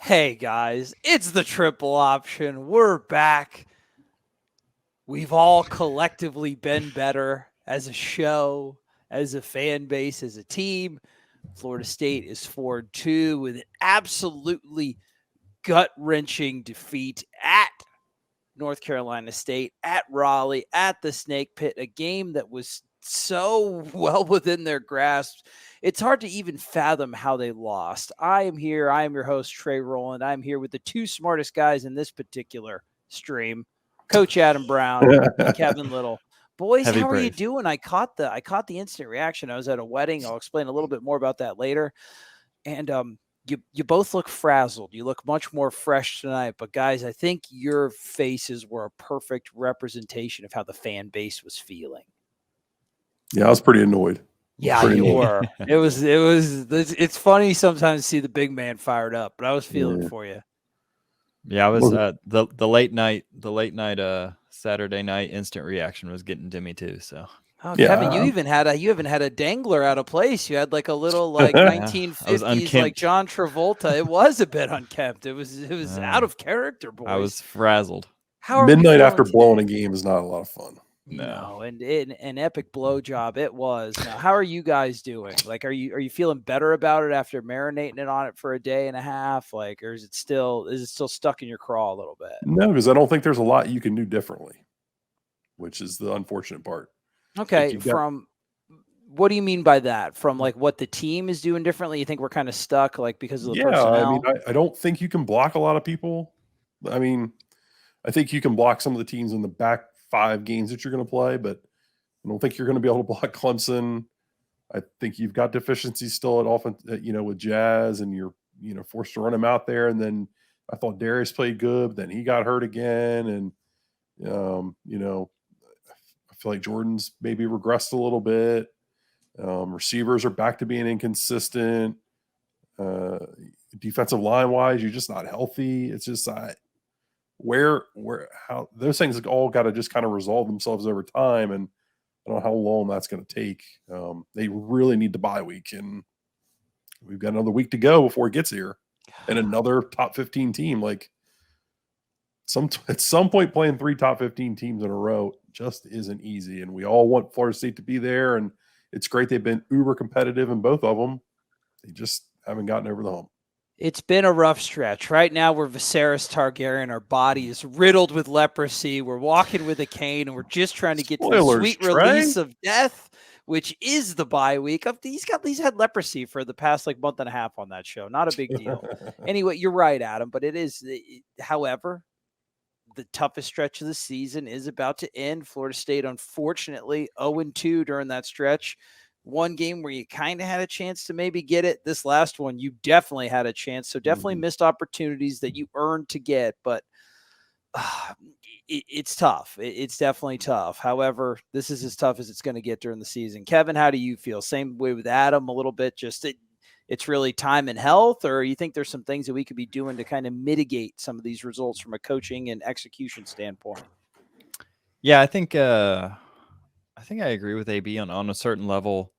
Hey guys, it's the triple option. We're back. We've all collectively been better as a show, as a fan base, as a team. Florida State is 4-2 with an absolutely gut-wrenching defeat at North Carolina State, at Raleigh, at the Snake Pit, a game that was so well within their grasp. It's hard to even fathom how they lost. I am here. I am your host, Trey Rowland. I'm here with the two smartest guys in this particular stream, Coach Adam Brown and Kevin Little. Boys, Heavy how are you praise. doing? I caught the instant reaction. I was at a wedding. I'll explain a little bit more about that later. And you both look frazzled. You look much more fresh tonight. But guys, I think your faces were a perfect representation of how the fan base was feeling. Yeah, I was pretty annoyed. Yeah, you were. It's funny sometimes to see the big man fired up, but I was feeling for you. Yeah, I was the late night Saturday night instant reaction was getting to me too. So Kevin, you even had a dangler out of place. You had like a little like 1950s like John Travolta. It was a bit unkempt. It was out of character, boys. I was frazzled. Midnight after blowing a game is not a lot of fun. No, and an epic blowjob it was. Now, how are you guys doing? Like, are you feeling better about it after marinating it on it for a day and a half? Like, or is it still stuck in your craw a little bit? No, because I don't think there's a lot you can do differently, which is the unfortunate part. Okay, what do you mean by that? From like what the team is doing differently? You think we're kind of stuck, like because of the personnel? I mean, I don't think you can block a lot of people. I mean, I think you can block some of the teams in the back 5 games that you're going to play, but I don't think you're going to be able to block Clemson. I think you've got deficiencies still at offense, with Jazz, and you're, forced to run him out there. And then I thought Darius played good, but then he got hurt again. And, I feel like Jordan's maybe regressed a little bit. Receivers are back to being inconsistent. Defensive line wise, you're just not healthy. It's just how those things all got to just kind of resolve themselves over time, and I don't know how long that's going to take. They really need the bye week, and we've got another week to go before it gets here, and another top 15 team. Like at some point, playing 3 top 15 teams in a row just isn't easy, and we all want Florida State to be there, and it's great they've been uber competitive in both of them. They just haven't gotten over the hump. It's been a rough stretch. Right now, we're Viserys Targaryen. Our body is riddled with leprosy. We're walking with a cane, and we're just trying to get to the sweet release of death, which is the bye week. He's had leprosy for the past like month and a half on that show. Not a big deal. Anyway, you're right, Adam, but it is. However, the toughest stretch of the season is about to end. Florida State, unfortunately, 0-2 during that stretch. One game where you kind of had a chance to maybe get it. This last one, you definitely had a chance. So definitely missed opportunities that you earned to get, but it's tough. It's definitely tough. However, this is as tough as it's going to get during the season. Kevin, how do you feel? Same way with Adam a little bit, just it's really time and health, or you think there's some things that we could be doing to kind of mitigate some of these results from a coaching and execution standpoint? Yeah, I think I agree with AB on a certain level.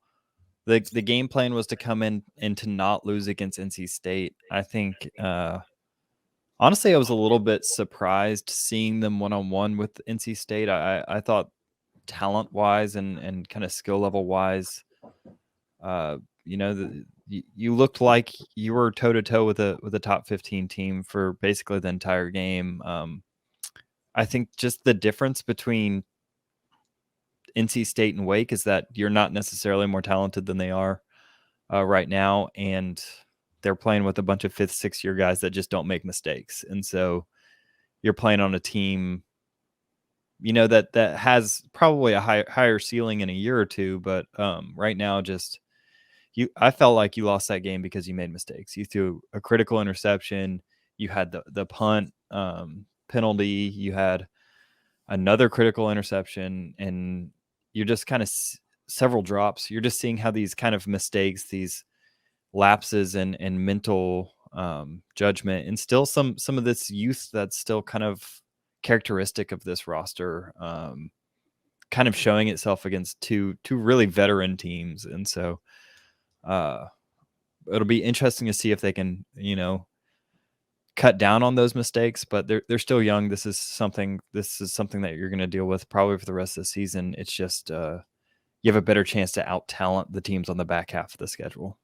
The game plan was to come in and to not lose against NC State. I think honestly, I was a little bit surprised seeing them one-on-one with NC State. I thought talent-wise and kind of skill level-wise, you looked like you were toe-to-toe with a top 15 team for basically the entire game. I think just the difference between NC State and Wake is that you're not necessarily more talented than they are right now, and they're playing with a bunch of 5th, 6th year guys that just don't make mistakes. And so you're playing on a team, that has probably a higher ceiling in a year or two, but right now I felt like you lost that game because you made mistakes. You threw a critical interception, you had the punt penalty, you had another critical interception, and you're just kind of several drops. You're just seeing how these kind of mistakes, these lapses and mental judgment, and still some of this youth that's still kind of characteristic of this roster, kind of showing itself against two really veteran teams. And so it'll be interesting to see if they can, cut down on those mistakes, but they're still young. This is something that you're going to deal with probably for the rest of the season. It's just you have a better chance to out talent the teams on the back half of the schedule.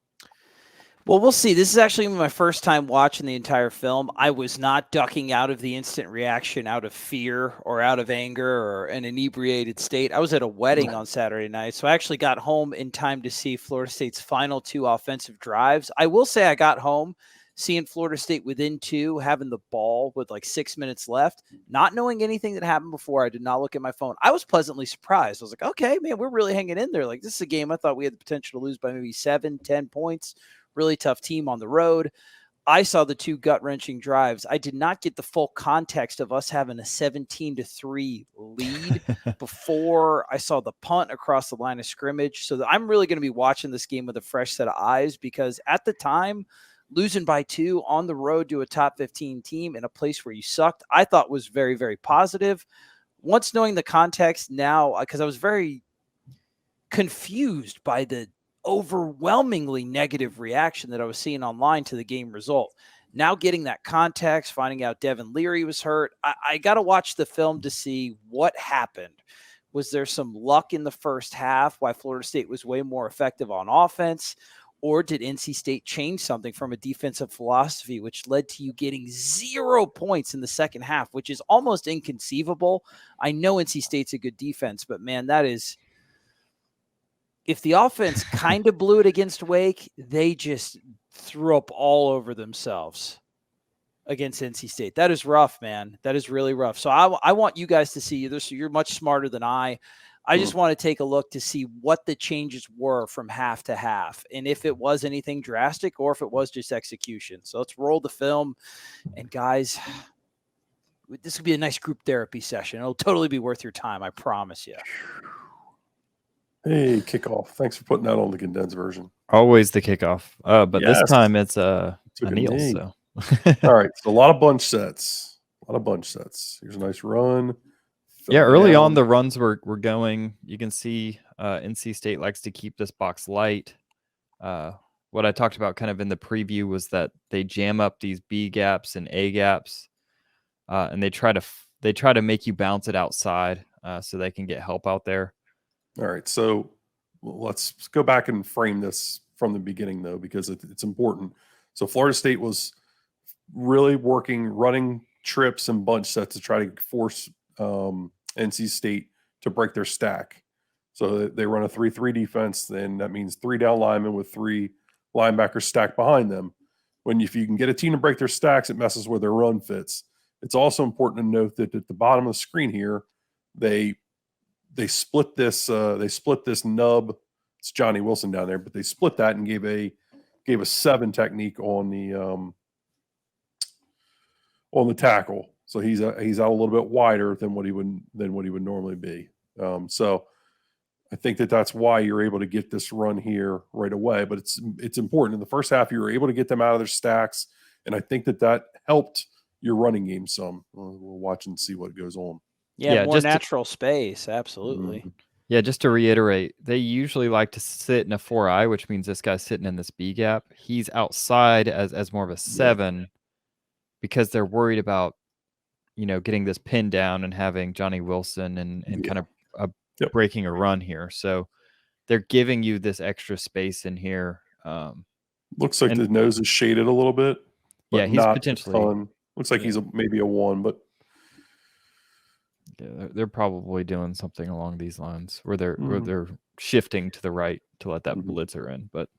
Well, we'll see. This is actually my first time watching the entire film. I was not ducking out of the instant reaction out of fear or out of anger or an inebriated state. I was at a wedding on Saturday night, so I actually got home in time to see Florida State's final 2 offensive drives. I will say I got home seeing Florida State within 2, having the ball with like 6 minutes left, not knowing anything that happened before. I did not look at my phone. I was pleasantly surprised. I was like, okay, man, we're really hanging in there. Like, this is a game I thought we had the potential to lose by maybe 7, 10 points. Really tough team on the road. I saw the 2 gut-wrenching drives. I did not get the full context of us having a 17-3 lead before I saw the punt across the line of scrimmage. So I'm really going to be watching this game with a fresh set of eyes, because at the time, losing by 2 on the road to a top 15 team in a place where you sucked, I thought was very, very positive. Once knowing the context now, because I was very confused by the overwhelmingly negative reaction that I was seeing online to the game result. Now getting that context, finding out Devin Leary was hurt, I got to watch the film to see what happened. Was there some luck in the first half why Florida State was way more effective on offense? Or did NC State change something from a defensive philosophy, which led to you getting 0 points in the second half, which is almost inconceivable? I know NC State's a good defense, but man, that is... If the offense kind of blew it against Wake, they just threw up all over themselves against NC State. That is rough, man. That is really rough. So I want you guys to see this. You're much smarter than I. I just want to take a look to see what the changes were from half to half, and if it was anything drastic or if it was just execution. So let's roll the film. And guys, this would be a nice group therapy session. It'll totally be worth your time. I promise you. Hey, kickoff. Thanks for putting that on the condensed version. Always the kickoff. But Yes. this time it's Took a Neil. knee. So All right. So a lot of bunch sets. Here's a nice run. yeah, early on the runs were going. You can see NC State likes to keep this box light. What I talked about kind of in the preview was that they jam up these B gaps and A gaps, and they try to make you bounce it outside so they can get help out there. All right, so let's go back and frame this from the beginning, though, because it's important. So Florida State was really running trips and bunch sets to try to force NC State to break their stack. So they run a 3-3 defense, then that means 3 down linemen with 3 linebackers stacked behind them. If you can get a team to break their stacks, it messes with their run fits. It's also important to note that at the bottom of the screen here, they split this nub. It's Johnny Wilson down there, but they split that and gave a 7 technique on the tackle. So he's out a little bit wider than what he would normally be. So I think that's why you're able to get this run here right away. But it's important. In the first half, you were able to get them out of their stacks, and I think that helped your running game some. We'll watch and see what goes on. Yeah, more natural space. Absolutely. Mm-hmm. Yeah, just to reiterate, they usually like to sit in a 4-eye, which means this guy's sitting in this B gap. He's outside as more of a 7 because they're worried about, getting this pin down and having Johnny Wilson and kind of breaking a run here. So they're giving you this extra space in here. Looks like the nose is shaded a little bit. Yeah, he's potentially. Looks like he's maybe a 1, but. Yeah, they're probably doing something along these lines where they're shifting to the right to let that blitzer in. But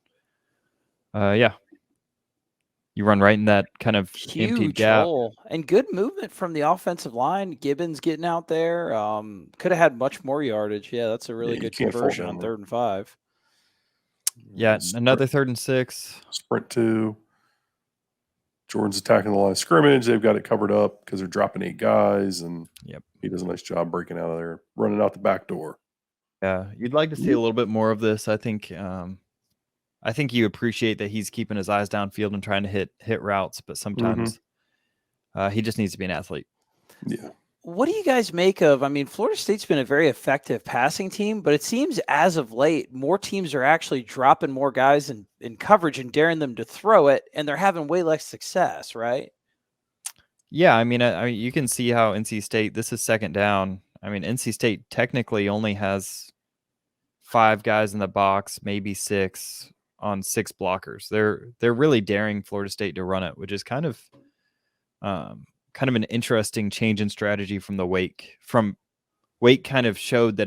you run right in that kind of huge empty gap. hole, and good movement from the offensive line. Gibbons getting out there could have had much more yardage. Yeah, that's a really good conversion on 3rd and 5. Yeah, another 3rd and 6. Sprint 2. Jordan's attacking the line of scrimmage. They've got it covered up because they're dropping 8 guys, and he does a nice job breaking out of there, running out the back door. Yeah, you'd like to see a little bit more of this. I think you appreciate that he's keeping his eyes downfield and trying to hit routes, but sometimes he just needs to be an athlete. Yeah. What do you guys make of? I mean, Florida State's been a very effective passing team, but it seems as of late, more teams are actually dropping more guys in coverage and daring them to throw it, and they're having way less success, right? Yeah, I mean, you can see how NC State. This is second down. I mean, NC State technically only has 5 guys in the box, maybe 6 on 6 blockers. They're really daring Florida State to run it, which is kind of an interesting change in strategy from the Wake. Wake kind of showed that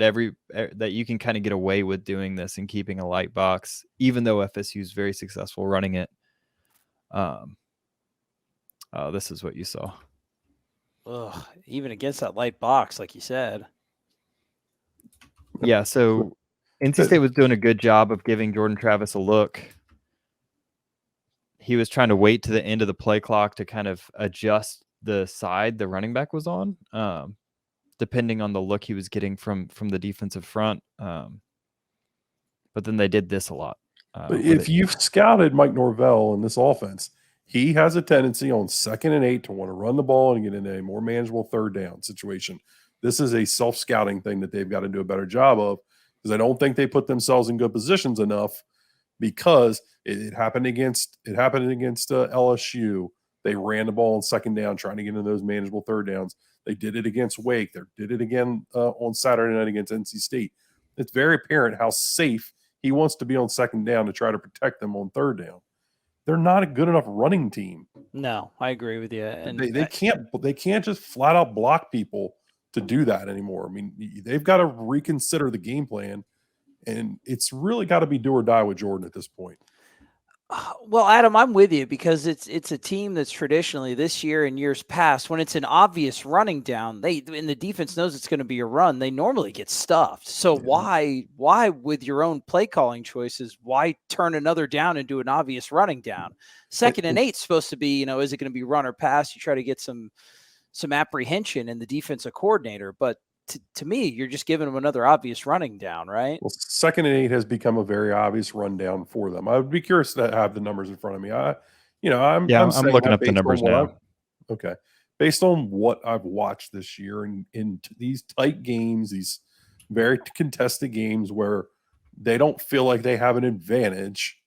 that you can kind of get away with doing this and keeping a light box, even though FSU is very successful running it. This is what you saw. Ugh, even against that light box, like you said. Yeah, so NC State was doing a good job of giving Jordan Travis a look. He was trying to wait to the end of the play clock to kind of adjust the side the running back was on, depending on the look he was getting from the defensive front. But then they did this a lot. But if you've scouted Mike Norvell in this offense, he has a tendency on 2nd and 8 to want to run the ball and get into a more manageable 3rd down situation. This is a self-scouting thing that they've got to do a better job of, because I don't think they put themselves in good positions enough, because it happened against LSU. They ran the ball on 2nd down, trying to get into those manageable 3rd downs. They did it against Wake. They did it again on Saturday night against NC State. It's very apparent how safe he wants to be on 2nd down to try to protect them on 3rd down. They're not a good enough running team. No, I agree with you. And they can't just flat out block people to do that anymore. I mean, they've got to reconsider the game plan, and it's really got to be do or die with Jordan at this point. Well, Adam, I'm with you, because it's a team that's traditionally, this year and years past, when it's an obvious running down, and the defense knows it's going to be a run, they normally get stuffed. So why with your own play calling choices, why turn another down and do an obvious running down? 2nd and 8 is supposed to be, is it going to be run or pass? You try to get some apprehension in the defensive coordinator, but to me, you're just giving them another obvious running down, right? Well, 2nd and 8 has become a very obvious rundown for them. I would be curious to have the numbers in front of me. I'm looking up the numbers now. Okay. Based on what I've watched this year in these tight games, these very contested games where they don't feel like they have an advantage,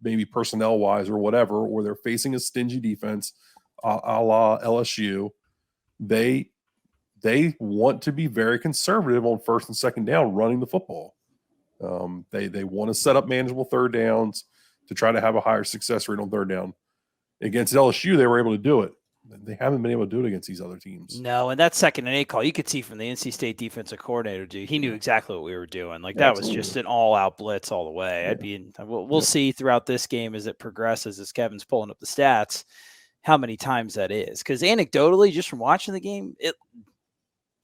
maybe personnel wise or whatever, or they're facing a stingy defense, a la LSU, they want to be very conservative on 1st and 2nd down running the football. They want to set up manageable 3rd downs to try to have a higher success rate on 3rd down. Against LSU, they were able to do it. They haven't been able to do it against these other teams. No, and that 2nd and 8 call, you could see from the NC State defensive coordinator, dude. He knew exactly what we were doing. Like, that was just an all-out blitz all the way. Yeah. We'll see throughout this game as it progresses, as Kevin's pulling up the stats, how many times that is. Because anecdotally, just from watching the game,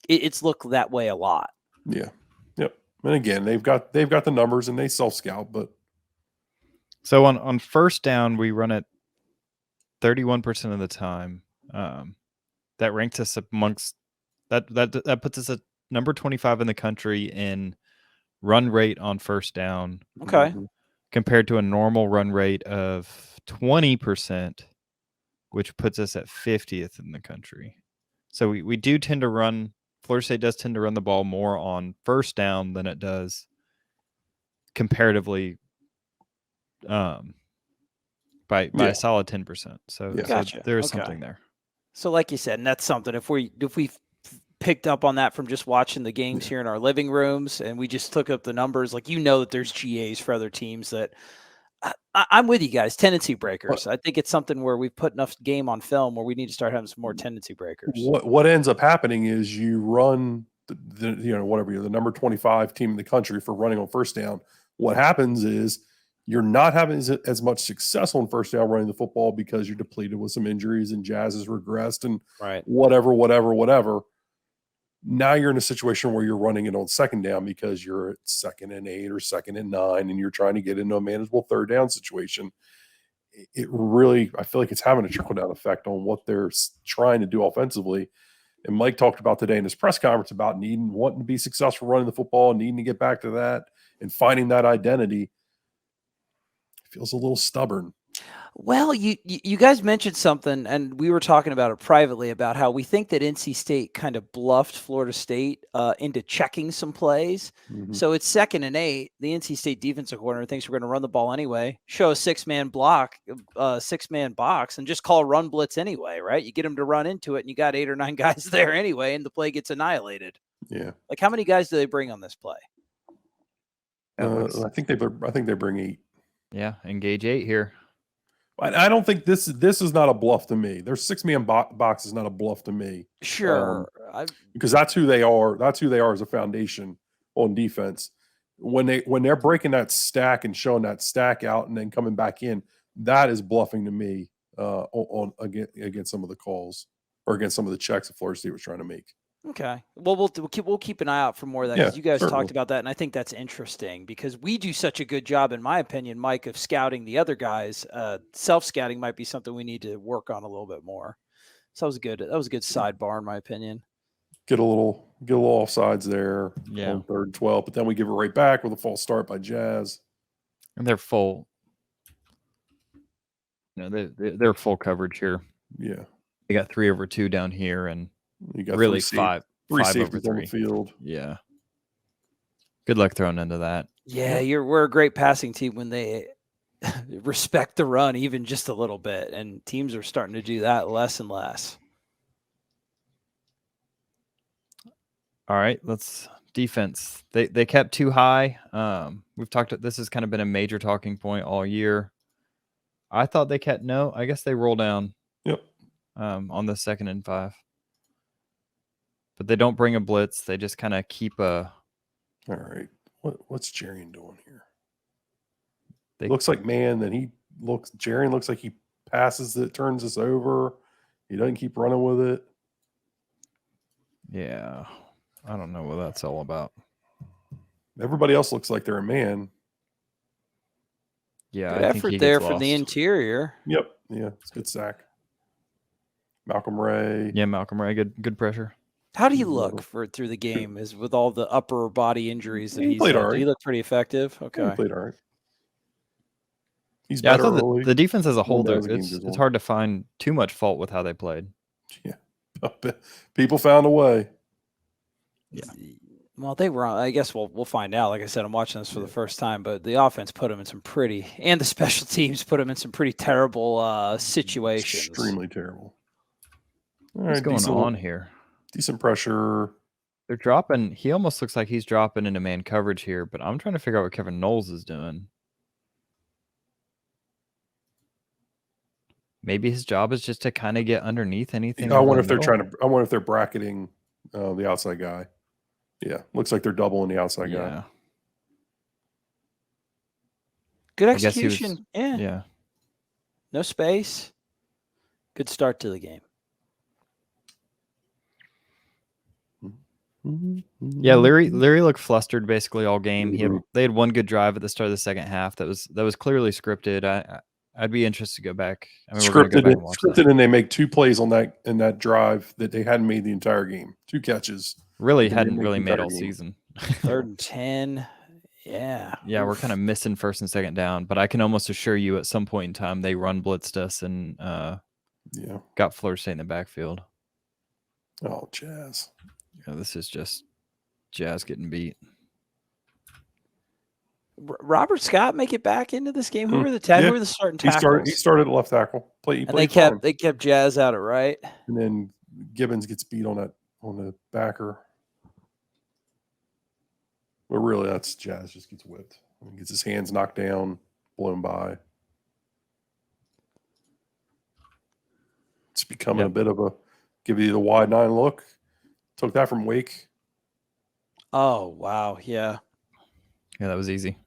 it's looked that way a lot. Yeah. Yep. And again, they've got the numbers and they self-scout, but so on 1st down, we run it 31% of the time. That ranks us amongst that puts us at number 25 in the country in run rate on 1st down. Okay. Compared to a normal run rate of 20%, which puts us at 50th in the country. So we do tend to run. Florida State does tend to run the ball more on 1st down than it does comparatively, by a solid 10%. So, gotcha. So there is something there. So like you said, and that's something, if we picked up on that from just watching the games here in our living rooms, and we just took up the numbers, like, that there's GAs for other teams that I'm with you guys, tendency breakers. I think it's something where we've put enough game on film where we need to start having some more tendency breakers. What ends up happening is you run the number 25 team in the country for running on 1st down. What happens is you're not having as much success on 1st down running the football because you're depleted with some injuries and Jazz has regressed and whatever. Now you're in a situation where you're running it on 2nd down because you're at 2nd and 8 or 2nd and 9, and you're trying to get into a manageable 3rd down situation. It really, I feel like it's having a trickle down effect on what they're trying to do offensively. And Mike talked about today in his press conference about wanting to be successful running the football, needing to get back to that and finding that identity. It feels a little stubborn. Well, you guys mentioned something, and we were talking about it privately about how we think that NC State kind of bluffed Florida State into checking some plays. Mhm. So it's 2nd and 8. The NC State defensive coordinator thinks we're going to run the ball anyway. Show a 6-man block, 6-man box, and just call run blitz anyway, right? You get them to run into it, and you got 8 or 9 guys there anyway, and the play gets annihilated. Yeah. Like, how many guys do they bring on this play? I think they bring 8. Yeah, engage 8 here. I don't think this is not a bluff to me. Their 6-man box is not a bluff to me. Sure. Because that's who they are. That's who they are as a foundation on defense. When they're breaking that stack and showing that stack out and then coming back in, that is bluffing to me against some of the calls or against some of the checks that Florida State was trying to make. Okay. Well, we'll keep an eye out for more of that because you guys certainly talked about that, and I think that's interesting because we do such a good job, in my opinion, Mike, of scouting the other guys. Self-scouting might be something we need to work on a little bit more. So that was a good sidebar, in my opinion. Get a little offsides there on 3rd and 12, but then we give it right back with a false start by Jazz. And they're full. They're full coverage here. Yeah. They got 3 over 2 down here, and you got really 3 5 over safeties 3 on the field. Yeah. Good luck throwing into that. Yeah, we're a great passing team when they respect the run even just a little bit, and teams are starting to do that less and less. All right, let's defense. They kept too high. We've talked. This has kind of been a major talking point all year. I thought they kept I guess they roll down. Yep. On the 2nd and 5, but they don't bring a blitz. They just kind of keep a. All right, what's Jarian doing here? Looks like Jarian looks like he passes it, turns this over. He doesn't keep running with it. Yeah, I don't know what that's all about. Everybody else looks like they're a man. Yeah, good effort there from the interior. Yep. Yeah, it's a good sack. Malcolm Ray. Yeah, Malcolm Ray. Good pressure. How do you look through the game? Is with all the upper body injuries that he played all right. He looked pretty effective. Okay, he played all right. He's I better thought early. the defense as a whole, it's hard to find too much fault with how they played. Yeah, people found a way. Yeah. Well, they were. I guess we'll find out. Like I said, I'm watching this for the first time, but the offense put them in some and the special teams put them in some pretty terrible situations. Extremely terrible. All What's right, going on here? Decent pressure. They're dropping. He almost looks like he's dropping into man coverage here, but I'm trying to figure out what Kevin Knowles is doing. Maybe his job is just to kind of get underneath anything. I wonder if they're bracketing the outside guy. Yeah, looks like they're doubling the outside guy. Good execution. Yeah. No space. Good start to the game. Yeah, Leary looked flustered basically all game. They had one good drive at the start of the second half that was clearly scripted. I'd be interested to go back. I mean, scripted, and they make 2 plays in that drive that they hadn't made the entire game. 2 catches. Really hadn't made all season. 3rd and 10. Yeah. Yeah, we're kind of missing 1st and 2nd down, but I can almost assure you at some point in time they run blitzed us and got Florida State in the backfield. Oh, Jazz. Yeah, this is just Jazz getting beat. Robert Scott make it back into this game? Who were the starting tackles? He started at left tackle. They kept Jazz out at right. And then Gibbons gets beat on the backer. But really, that's Jazz just gets whipped. He gets his hands knocked down, blown by. It's becoming a bit of a give you the wide 9 look. Took that from Wake. Oh, wow. Yeah. Yeah, that was easy.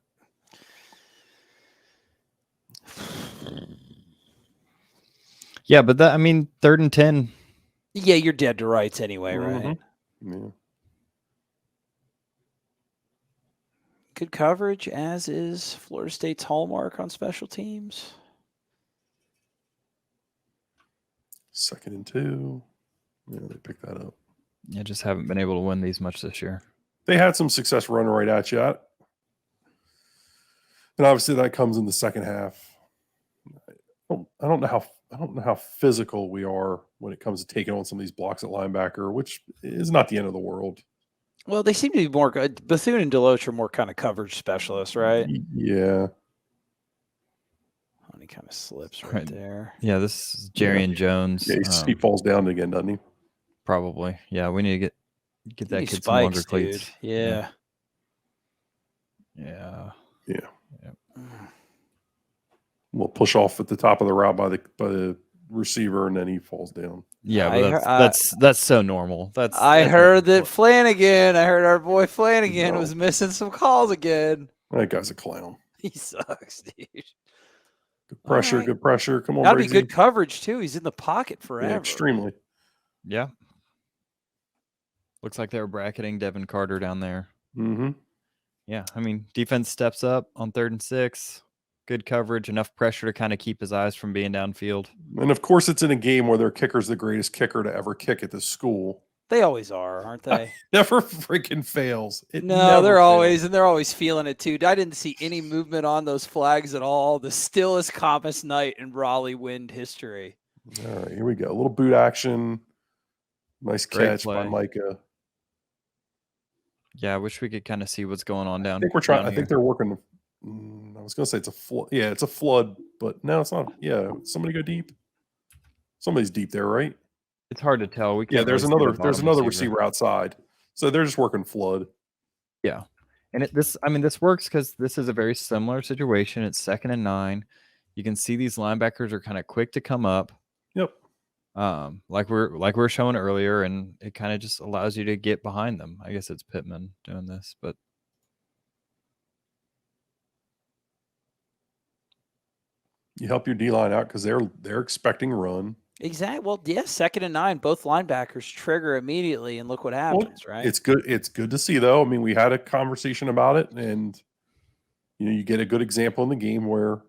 Yeah, but 3rd and 10. Yeah, you're dead to rights anyway, right? Yeah. Good coverage, as is Florida State's hallmark on special teams. 2nd and 2. Yeah, they picked that up. Yeah, just haven't been able to win these much this year. They had some success running right at you. And obviously that comes in the second half. I don't know how physical we are when it comes to taking on some of these blocks at linebacker, which is not the end of the world. Well, they seem to be more good. Bethune and Deloach are more kind of coverage specialists, right? Yeah. He kind of slips right there. Yeah, this is Jerrion Jones. Yeah, he falls down again, doesn't he? Probably. Yeah, we need to get that kid some spikes, longer cleats. dude. Yeah. Yeah. We'll push off at the top of the route by the receiver, and then he falls down. Yeah, but that's so normal. I heard that Flanagan. I heard our boy Flanagan was missing some calls again. That guy's a clown. He sucks, dude. Good pressure, good pressure. Come on, that'd be good coverage too. He's in the pocket forever. Yeah, extremely. Yeah. Looks like they were bracketing Devin Carter down there. Mm-hmm. Yeah, I mean, defense steps up on 3rd and 6. Good coverage, enough pressure to kind of keep his eyes from being downfield. And of course, it's in a game where their kicker's the greatest kicker to ever kick at this school. They always are, aren't they? Never freaking fails. They're always feeling it too. I didn't see any movement on those flags at all. The stillest, calmest night in Raleigh wind history. All right, here we go. A little boot action. Nice catch by Mycah. Yeah, I wish we could kind of see what's going on down. I think they're working. I was going to say it's a flood. Yeah, it's a flood, but no, it's not. Yeah, somebody go deep. Somebody's deep there, right? It's hard to tell. There's another receiver outside, so they're just working flood. Yeah, and this works because this is a very similar situation. It's 2nd and 9. You can see these linebackers are kind of quick to come up. Yep. Like we're showing earlier, and it kind of just allows you to get behind them. I guess it's Pittman doing this, but you help your D-line out because they're expecting run. Exactly. Well, yes, 2nd and 9, both linebackers trigger immediately, and look what happens, right? It's good. It's good to see, though. I mean, we had a conversation about it, and you get a good example in the game where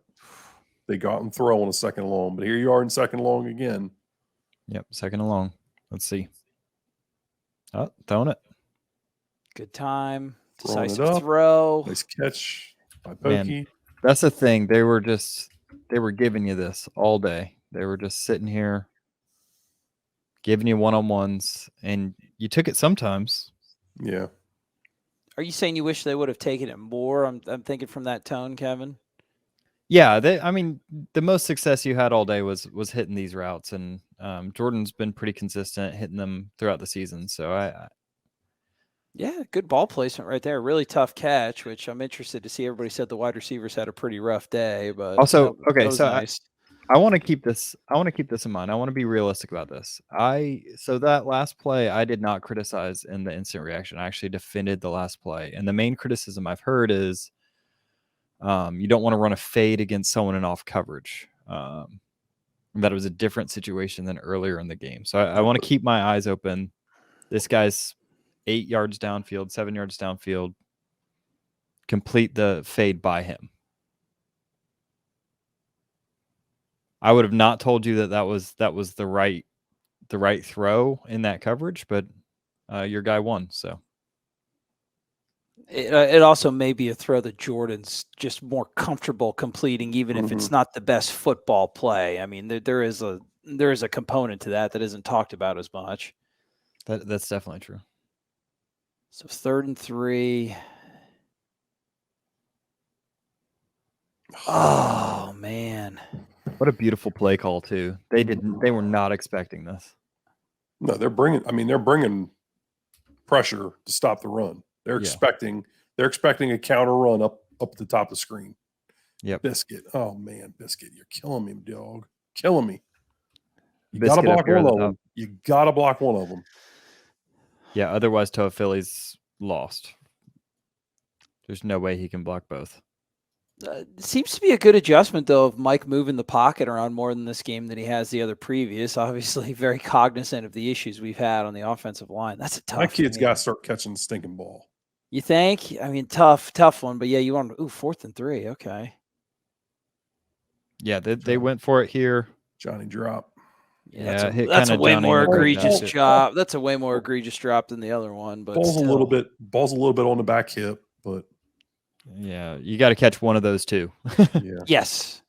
they got and throw on a 2nd and long, but here you are in 2nd and long again. Yep, 2nd and long. Let's see. Oh, throwing it. Good time. Decisive throw. Nice catch by Pokey. Man, that's the thing. They were giving you this all day. They were just sitting here giving you one-on-ones, and you took it sometimes. Yeah. Are you saying you wish they would have taken it more? I'm thinking from that tone, Kevin. Yeah, the most success you had all day was hitting these routes, and Jordan's been pretty consistent hitting them throughout the season. So yeah, good ball placement right there. Really tough catch, which I'm interested to see. Everybody said the wide receivers had a pretty rough day, but also nice. I want to keep this. I want to keep this in mind. I want to be realistic about this. So that last play, I did not criticize in the instant reaction. I actually defended the last play, and the main criticism I've heard is, you don't want to run a fade against someone in off coverage. That it was a different situation than earlier in the game. So I want to keep my eyes open. This guy's 8 yards downfield, 7 yards downfield. Complete the fade by him. I would have not told you that was the right throw in that coverage, but your guy won. So it also may be a throw that Jordan's just more comfortable completing, even if it's not the best football play. I mean, there is a component to that isn't talked about as much. That's definitely true. So 3rd and 3. Oh man. What a beautiful play call too. They were not expecting this. No, they're bringing pressure to stop the run. They're expecting a counter run up at the top of the screen. Yep. Biscuit. Oh man, Biscuit, you're killing me, dog. Killing me. You Biscuit gotta block one of them. You gotta block one of them. Yeah, otherwise Toa Philly's lost. There's no way he can block both. Seems to be a good adjustment, though, of Mike moving the pocket around more in this game than he has the other previous. Obviously, very cognizant of the issues we've had on the offensive line. That's a tough. My kid's got to start catching the stinking ball. You think? I mean, tough one. But yeah, you want 4th and 3. Okay. Yeah, they went for it here. Johnny drop. Yeah, that's a way more egregious drop. That's a way more egregious drop than the other one. But ball's a little bit on the back hip, but yeah, you got to catch one of those too. Yeah. Yes.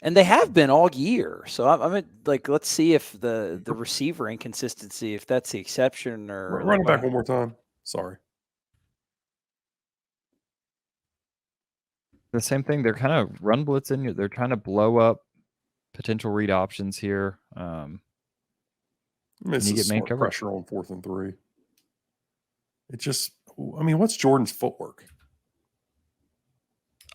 And they have been all year. So I'm like, let's see if the receiver inconsistency, if that's the exception or Run it back one more time. Sorry. The same thing. They're kind of run blitzing you. They're trying to blow up potential read options here. This you is get man smart coverage. pressure on 4th and 3. It just, I mean, what's Jordan's footwork?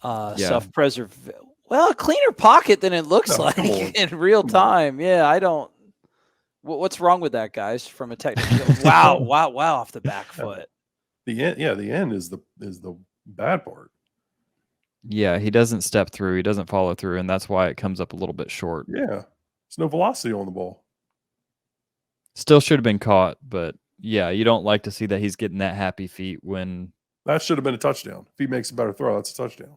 Self-preserve. Well, a cleaner pocket than it looks like in real time. Yeah, I don't. What's wrong with that, guys? From a technical, wow, off the back foot. The end is the bad part. Yeah, he doesn't step through. He doesn't follow through, and that's why it comes up a little bit short. Yeah, there's no velocity on the ball. Still should have been caught, but yeah, you don't like to see that he's getting that happy feet when. That should have been a touchdown. If he makes a better throw, that's a touchdown.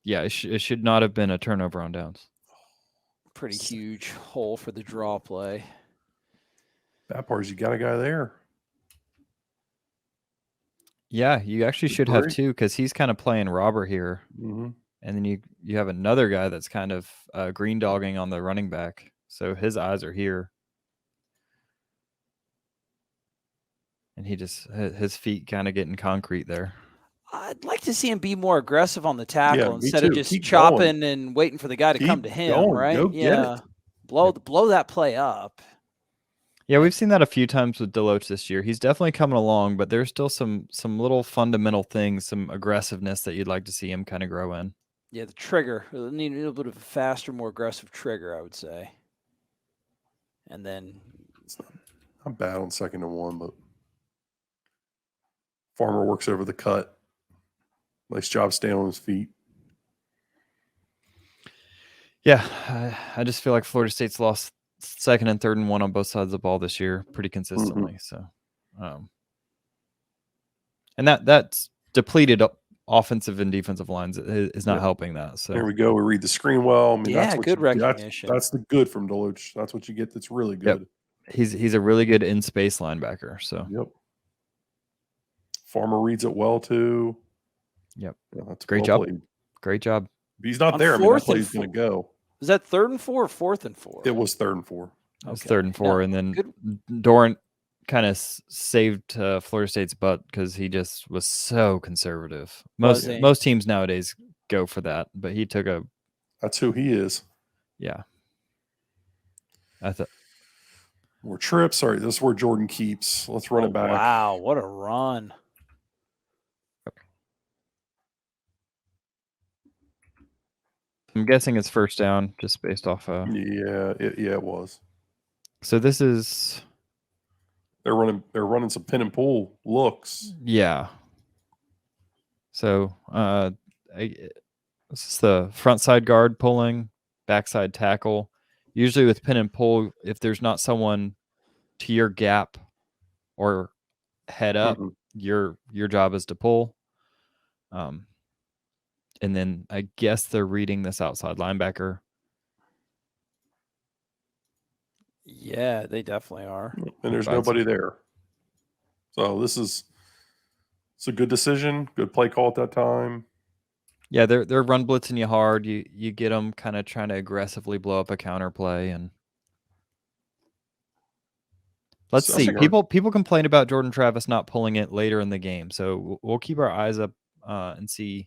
Yeah, it should not have been a turnover on downs. Pretty huge hole for the draw play. Bad part is you got a guy there. Yeah, you actually should have two because he's kind of playing robber here. Mm-hmm. And then you have another guy that's kind of green dogging on the running back. So his eyes are here. And he just, his feet kind of getting concrete there. I'd like to see him be more aggressive on the tackle instead of just Keep chopping going. and waiting for the guy to come to him, going. right? Go get it. Blow that play up. Yeah, we've seen that a few times with Deloach this year. He's definitely coming along, but there's still some little fundamental things, some aggressiveness that you'd like to see him kind of grow in. Yeah, the trigger. Need a little bit of a faster, more aggressive trigger, I would say. And then it's not bad on 2nd and 1, but Farmer works over the cut. Nice job staying on his feet. Yeah, I just feel like Florida State's lost 2nd and 3rd and 1 on both sides of the ball this year pretty consistently. So, and that's depleted offensive and defensive lines is not helping that. So there we go. We read the screen well. I mean, that's what good recognition. That's the good from Deloach. That's what you get. That's really good. Yep. He's a really good in space linebacker. So Farmer reads it well too. Yep. Yeah, that's great well job. played. Great job. But he's not there. I mean, that play's going to go. Is that 3rd and 4 or 4th and 4? It was 3rd and 4. It was 3rd and 4, and then Dorrance kind of saved Florida State's butt because he just was so conservative. Most teams nowadays go for that, but he took a. That's who he is. Yeah. I thought. More trips. Sorry, this is where Jordan keeps. Let's run it back. Wow, what a run! I'm guessing it's 1st down, just based off. It was. So this is. They're running some pin and pull looks. Yeah. So this is the front side guard pulling, backside tackle. Usually with pin and pull, if there's not someone to your gap or head up, your job is to pull. And then I guess they're reading this outside linebacker. Yeah, they definitely are. And there's nobody there. So it's a good decision, good play call at that time. Yeah, they're run blitzing you hard. You get them kind of trying to aggressively blow up a counter play, and let's see. People complain about Jordan Travis not pulling it later in the game, so we'll keep our eyes up and see.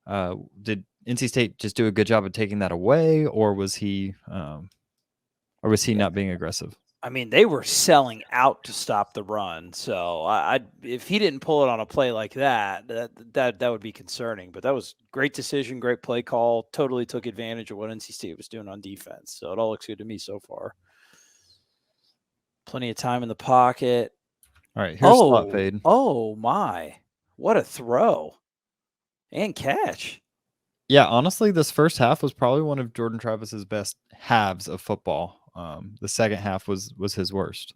Did NC State just do a good job of taking that away, or was he not being aggressive? I mean, they were selling out to stop the run. So if he didn't pull it on a play like that would be concerning. But that was great decision, great play call. Totally took advantage of what NC State was doing on defense. So it all looks good to me so far. Plenty of time in the pocket. All right, here's slot fade. Oh my! What a throw and catch. Yeah, honestly, this first half was probably one of Jordan Travis's best halves of football. The second half was his worst.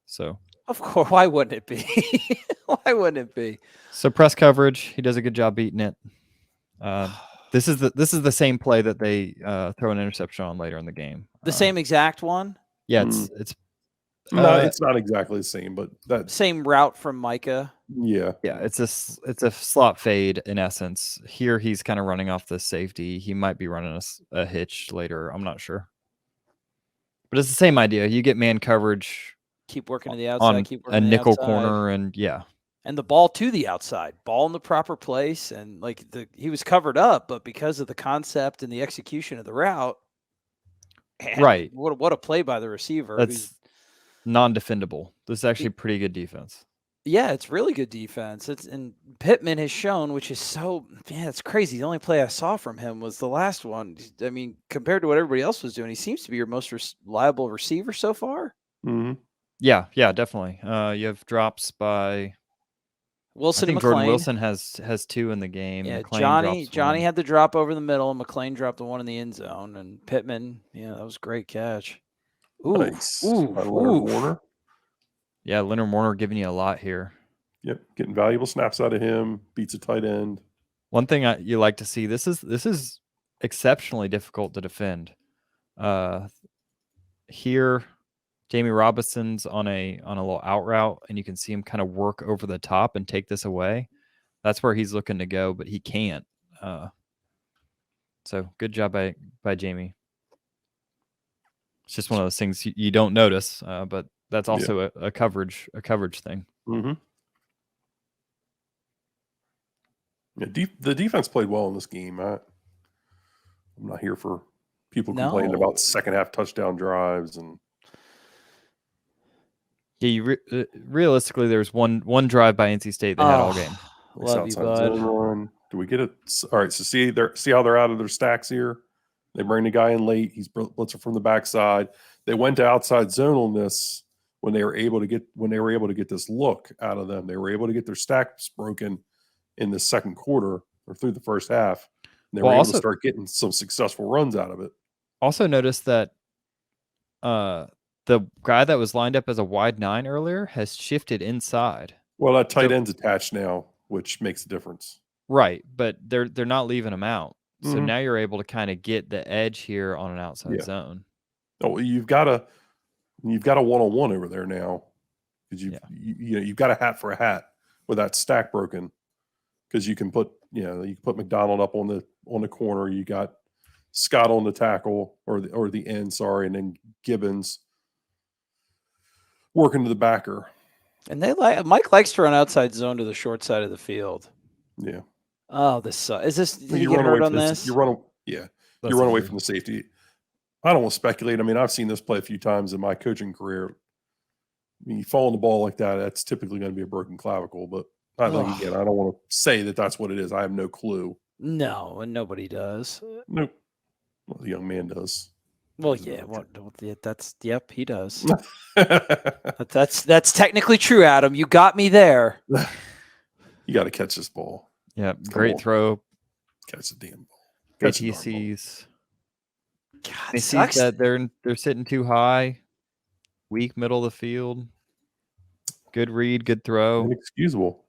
So of course, why wouldn't it be? Why wouldn't it be? So press coverage, he does a good job beating it. This is the same play that they throw an interception on later in the game. The same exact one? Yeah, No, it's not exactly the same, but that Same route from Mycah. yeah. it's a slot fade in essence. Here he's kind of running off the safety. He might be running a hitch later. I'm not sure. But it's the same idea. You get man coverage Keep working to the outside. on Keep a working to the nickel outside. corner, and and the ball to the outside, ball in the proper place, and like he was covered up, but because of the concept and the execution of the route, man, right. What a play by the receiver. That's non-defendable. This is actually pretty good defense. Yeah, it's really good defense. And Pittman has shown, which is it's crazy. The only play I saw from him was the last one. I mean, compared to what everybody else was doing, he seems to be your most reliable receiver so far. Mm-hmm. Yeah, definitely. You have drops by Wilson. I think and McLean. Jordan Wilson has 2 in the game. Yeah, McLean Johnny had the drop over the middle, and McLean dropped the one in the end zone. And Pittman, that was a great catch. Ooh, Nice. Leonard Warner. Yeah, Leonard Warner giving you a lot here. Yep, getting valuable snaps out of him. Beats a tight end. One thing you like to see. This is exceptionally difficult to defend. Here, Jamie Robinson's on a little out route, and you can see him kind of work over the top and take this away. That's where he's looking to go, but he can't. So good job by Jamie. It's just one of those things you don't notice, but that's also a coverage thing. Mm-hmm. Yeah, the defense played well in this game. I'm not here for people complaining about second half touchdown drives and. Yeah, realistically, there's one drive by NC State they had all game. Love you, bud. Do we get it? All right. So see how they're out of their stacks here. They bring the guy in late. He's blitzing from the backside. They went to outside zone on this when they were able to get this look out of them. They were able to get their stacks broken in the second quarter or through the first half. And they were able to start getting some successful runs out of it. Also notice that the guy that was lined up as a wide 9 earlier has shifted inside. Well, that tight end's attached now, which makes a difference. Right, but they're not leaving him out. So now you're able to kind of get the edge here on an outside zone. Oh, you've got a one-on-one over there now because you've got a hat for a hat with that stack broken because you can put McDonald up on the corner. You got Scott on the tackle or the end, and then Gibbons working to the backer. And Mike likes to run outside zone to the short side of the field. Yeah. Oh, this is this. Did you get hurt on this? You run away from the safety. I don't want to speculate. I mean, I've seen this play a few times in my coaching career. I mean, you fall on the ball like that, that's typically going to be a broken clavicle. But I think again, I don't want to say that that's what it is. I have no clue. No, and nobody does. Nope. Well, the young man does. Well, yeah. He does. That's technically true, Adam. You got me there. You got to catch this ball. Yeah, great throw. Catch the damn ball. ATCs. They see that they're sitting too high. Weak middle of the field. Good read, good throw. Inexcusable.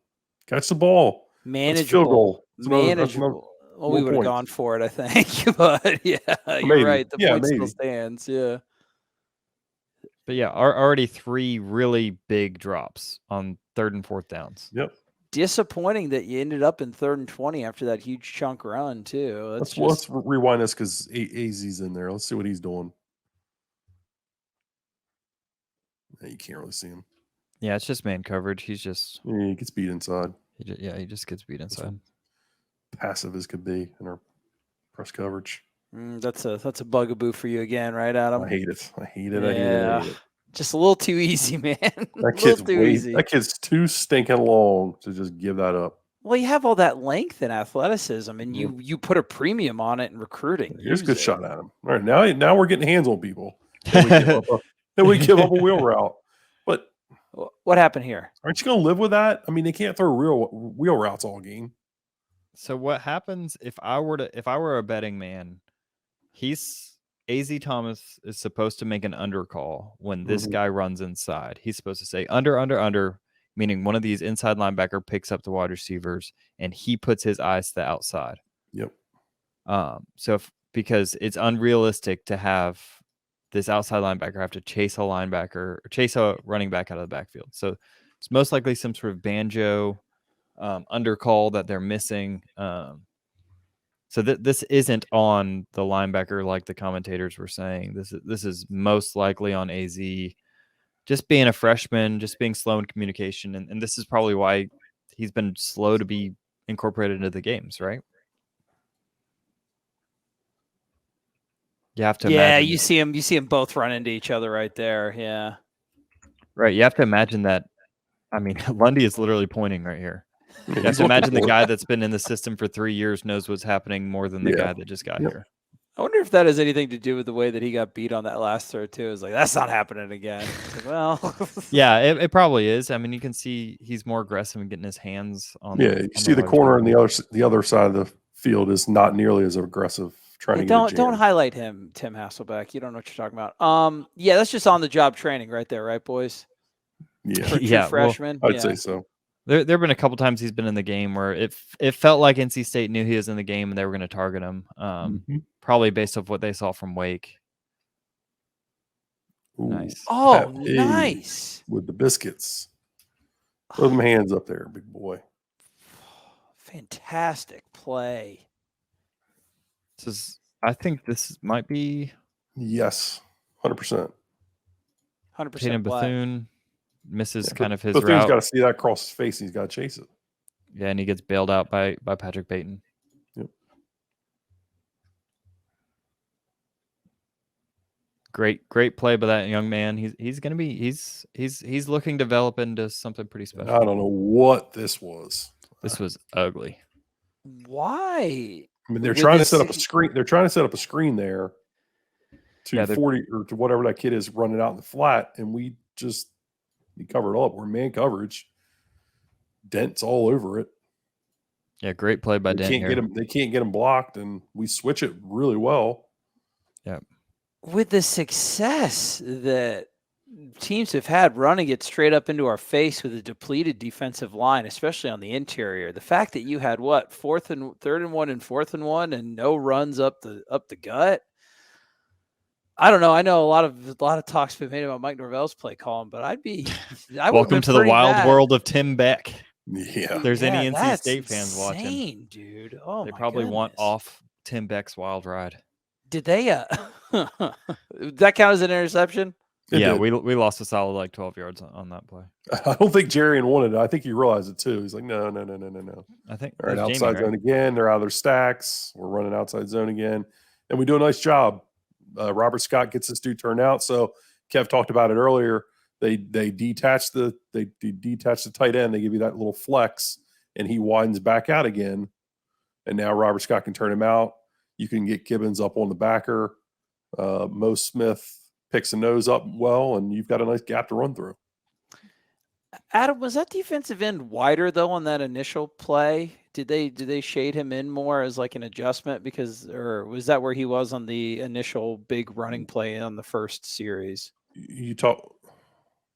Catch the ball. Manageable. Field goal. Manageable. Well, we would have gone for it, I think. But yeah, you're right. The point still stands. Yeah. But yeah, already 3 really big drops on 3rd and 4th downs. Yep. Disappointing that you ended up in 3rd and 20 after that huge chunk run too. Let's rewind this because AZ's in there. Let's see what he's doing. Yeah, you can't really see him. Yeah, it's just man coverage. He gets beat inside. He just gets beat inside. Passive as could be in our press coverage. That's a bugaboo for you again, right, Adam? I hate it. I hate it. Just a little too easy, man. That kid's too stinking long to just give that up. Well, you have all that length and athleticism, and you put a premium on it in recruiting. Here's a good shot at him. All right, now we're getting hands on people. Then we give up a wheel route. But what happened here? Aren't you going to live with that? I mean, they can't throw real wheel routes all game. So what happens if I were a betting man? AZ Thomas is supposed to make an under call when this guy runs inside. He's supposed to say under, meaning one of these inside linebacker picks up the wide receivers and he puts his eyes to the outside. Yep. Because it's unrealistic to have this outside linebacker have to chase a running back out of the backfield. So it's most likely some sort of banjo undercall that they're missing. So this isn't on the linebacker like the commentators were saying. This is most likely on AZ. Just being a freshman, just being slow in communication, and this is probably why he's been slow to be incorporated into the games, right? You have to imagine. You see them both run into each other right there. Yeah. Right. You have to imagine that. I mean, Lundy is literally pointing right here. You have to imagine the guy that's been in the system for 3 years knows what's happening more than the guy that just got here. I wonder if that has anything to do with the way that he got beat on that last throw too. It's like, that's not happening again. Like, well, yeah, it probably is. I mean, you can see he's more aggressive in getting his hands on. You see the corner on the other side of the field is not nearly as aggressive. Don't highlight him, Tim Hasselbeck. You don't know what you're talking about. Yeah, that's just on the job training right there, right, boys? Yeah, for true freshman. Well, I'd say so. There have been a couple times he's been in the game where it felt like NC State knew he was in the game and they were going to target him. Probably based off what they saw from Wake. Ooh, nice. Oh, nice. With the biscuits. Throw them hands up there, big boy. Fantastic play. I think this might be. Yes, 100%. 100%. Tatum Bethune misses kind of his Bethune's route. Got to see that across his face. He's got to chase it. Yeah, and he gets bailed out by Patrick Payton. Yep. Great play by that young man. He's going to be he's looking to develop into something pretty special. I don't know what this was. This was ugly. Why? I mean, they're trying to set up a screen. They're trying to set up a screen there to 40 or to whatever that kid is running out in the flat, and we covered up. We're man coverage. Dent's all over it. Yeah, great play by Dent here. They can't get him blocked, and we switch it really well. Yeah. With the success that teams have had running it straight up into our face with a depleted defensive line, especially on the interior, the fact that you had third and 1 and 4th and 1 and no runs up the gut. I don't know. I know a lot of talk's been made about Mike Norvell's play calling, but welcome to the wild world of Tim Beck. Yeah. If there's any NC State fans watching, dude. Oh, they probably want off Tim Beck's wild ride. Did they? That count as an interception? Yeah, we lost a solid 12 yards on that play. I don't think Jarian wanted it. I think he realized it too. He's like, no. I think all right, outside zone again. They're out of their stacks. We're running outside zone again, and we do a nice job. Robert Scott gets this dude turned out. So Kev talked about it earlier. They detach the tight end. They give you that little flex, and he widens back out again. And now Robert Scott can turn him out. You can get Gibbons up on the backer. Mo Smith picks a nose up well, and you've got a nice gap to run through. Adam, was that defensive end wider though on that initial play? Did they shade him in more as like an adjustment or was that where he was on the initial big running play on the first series? You talk.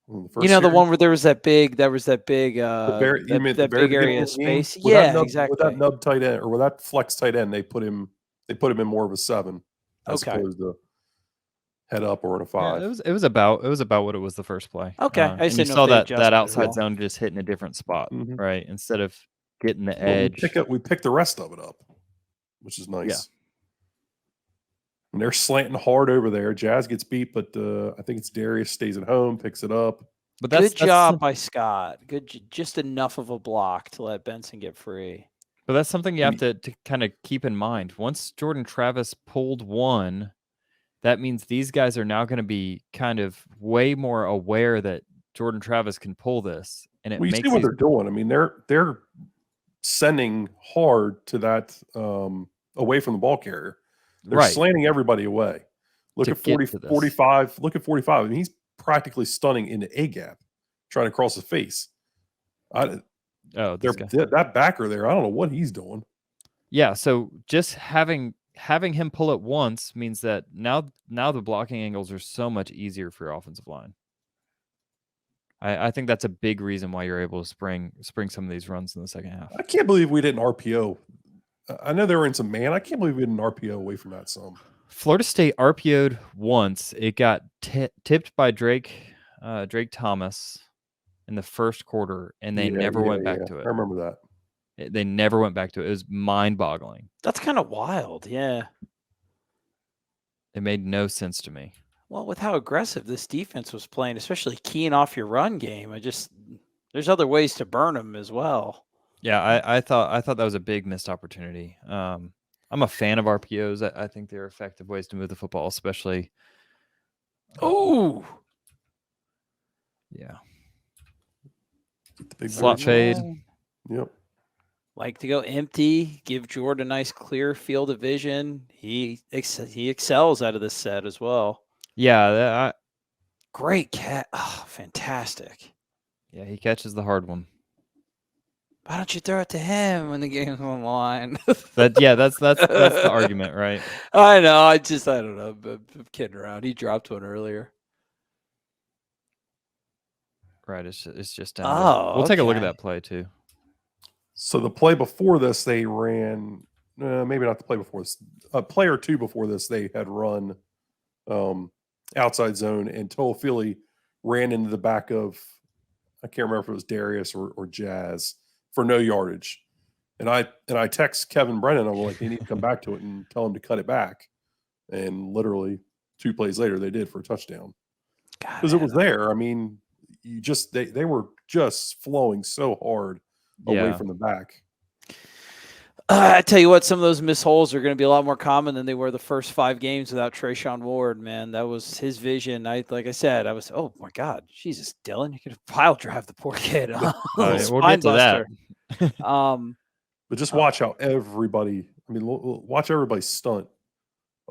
The one where there was that big big area of space. Yeah, exactly. With that nub tight end or with that flex tight end, they put him in more of a 7 as opposed to head up or in a 5. Yeah, it was about what it was the first play. Okay, I just saw that outside zone just hitting a different spot, right? Instead of getting the edge. We pick the rest of it up, which is nice. Yeah. And they're slanting hard over there. Jazz gets beat, but I think it's Darius stays at home, picks it up. But good job by Scott. Just enough of a block to let Benson get free. But that's something you have to kind of keep in mind. Once Jordan Travis pulled one, that means these guys are now going to be kind of way more aware that Jordan Travis can pull this. And you see what they're doing. I mean, they're sending hard to that away from the ball carrier. They're slanting everybody away. Look at 45. Look at 45. I mean, he's practically stunning in the A gap, trying to cross his face. That backer there, I don't know what he's doing. Yeah, so just having him pull it once means that now the blocking angles are so much easier for your offensive line. I think that's a big reason why you're able to spring some of these runs in the second half. I can't believe we didn't RPO. I know they were in some man. I can't believe we didn't RPO away from that some. Florida State RPO'd once. It got tipped by Drake Thomas in the first quarter, and they never went back to I it. remember that. They never went back to it. It was mind-boggling. That's kind of wild. Yeah. It made no sense to me. Well, with how aggressive this defense was playing, especially keying off your run game, there's other ways to burn them as well. Yeah, I thought that was a big missed opportunity. I'm a fan of RPOs. I think they're effective ways to move the football, especially. Ooh. Yeah. The big Slot fade. Yep. Like to go empty, give Jordan a nice clear field of vision. He excels out of this set as well. Yeah, Great cat. Oh, fantastic. yeah, he catches the hard one. Why don't you throw it to him when the game's on the line? That's the argument, right? I know. I don't know. I'm kidding around. He dropped one earlier. Right. It's just down there. We'll take a look at okay. that play too. So the play before this, they ran. Maybe not the play before this. A play or two before this, they had run outside zone, and Toafili ran into the back of. I can't remember if it was Darius or Jazz for no yardage. And I text Kevin Brennan. I'm like, they need to come back to it and tell him to cut it back. And literally 2 plays later, they did for a touchdown because it was there. I mean, they were just flowing so hard away from the back. I tell you what, some of those missed holes are going to be a lot more common than they were the first 5 games without Trayshawn Ward, man. That was his vision. Like I said, oh my God, Jesus, Dylan, you could pile drive the poor kid. We'll get to that. But just watch how everybody, watch everybody stunt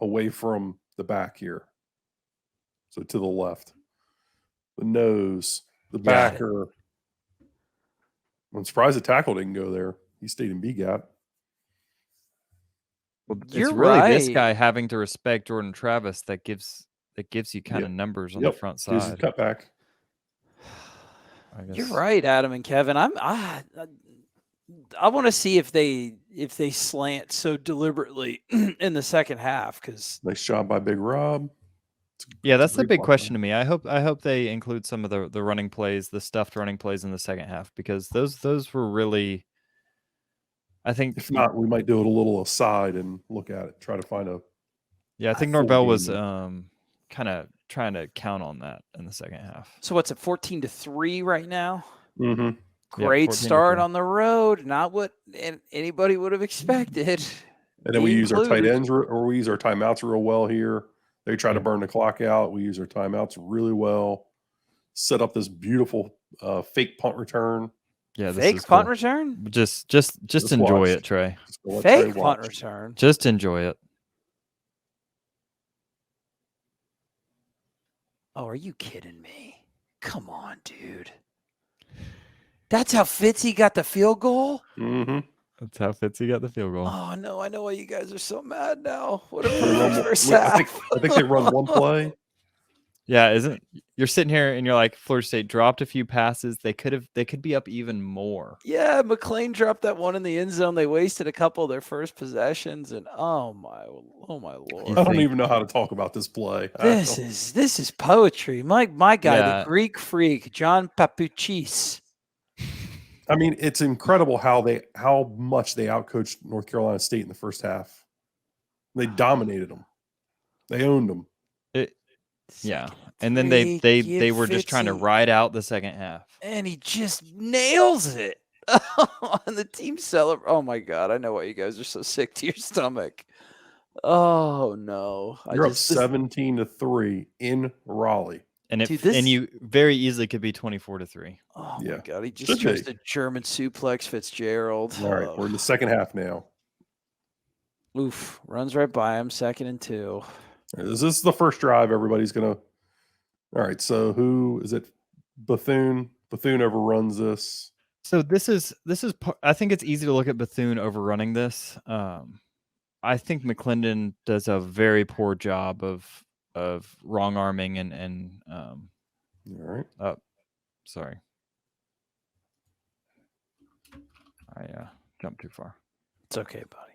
away from the back here. So to the left, the nose, the backer. I'm surprised the tackle didn't go there. He stayed in B gap. Well, it's really this guy having to respect Jordan Travis that gives you kind of numbers on the front side. Here's the cutback. You're right, Adam and Kevin. I want to see if they slant so deliberately in the second half. Because nice job by Big Rob. Yeah, that's the big question to me. I hope they include some of the running plays, the stuffed running plays in the second half, because those were really. I think if not, we might do it a little aside and look at it, try to find a. Yeah, I think Norvell was kind of trying to count on that in the second half. So what's it, 14-3 right now? Mm-hmm. Great start on the road. Not what anybody would have expected. And then we use our tight ends or we use our timeouts real well here. They try to burn the clock out. We use our timeouts really well. Set up this beautiful fake punt return. Yeah, fake punt return. Just enjoy it, Trey. Fake punt return. Just enjoy it. Oh, are you kidding me? Come on, dude. That's how Fitzy got the field goal? Mm-hmm. That's how Fitzy got the field goal. Oh, no. I know why you guys are so mad now. What a first half. I think they run one play. Yeah, you're sitting here and you're like, Florida State dropped a few passes. They could be up even more. Yeah, McLean dropped that one in the end zone. They wasted a couple of their first possessions, and oh my Lord. I don't even know how to talk about this play. This is poetry. My guy, the Greek freak, John Papuchis. I mean, it's incredible how much they outcoached North Carolina State in the first half. They dominated them. They owned them. Yeah, and then they were just trying to ride out the second half, and he just nails it. And the team celebrate. Oh my God! I know why you guys are so sick to your stomach. Oh no! You're up 17-3 in Raleigh, and you very easily could be 24-3. Oh my God! He just tries to German suplex Fitzgerald. All right, we're in the second half now. Oof! Runs right by him. 2nd and 2. This is the first drive. Everybody's gonna. All right. So who is it? Bethune. Bethune overruns this. So this is. I think it's easy to look at Bethune overrunning this. I think McClendon does a very poor job of wrong arming and. All right. Sorry. I jumped too far. It's okay, buddy.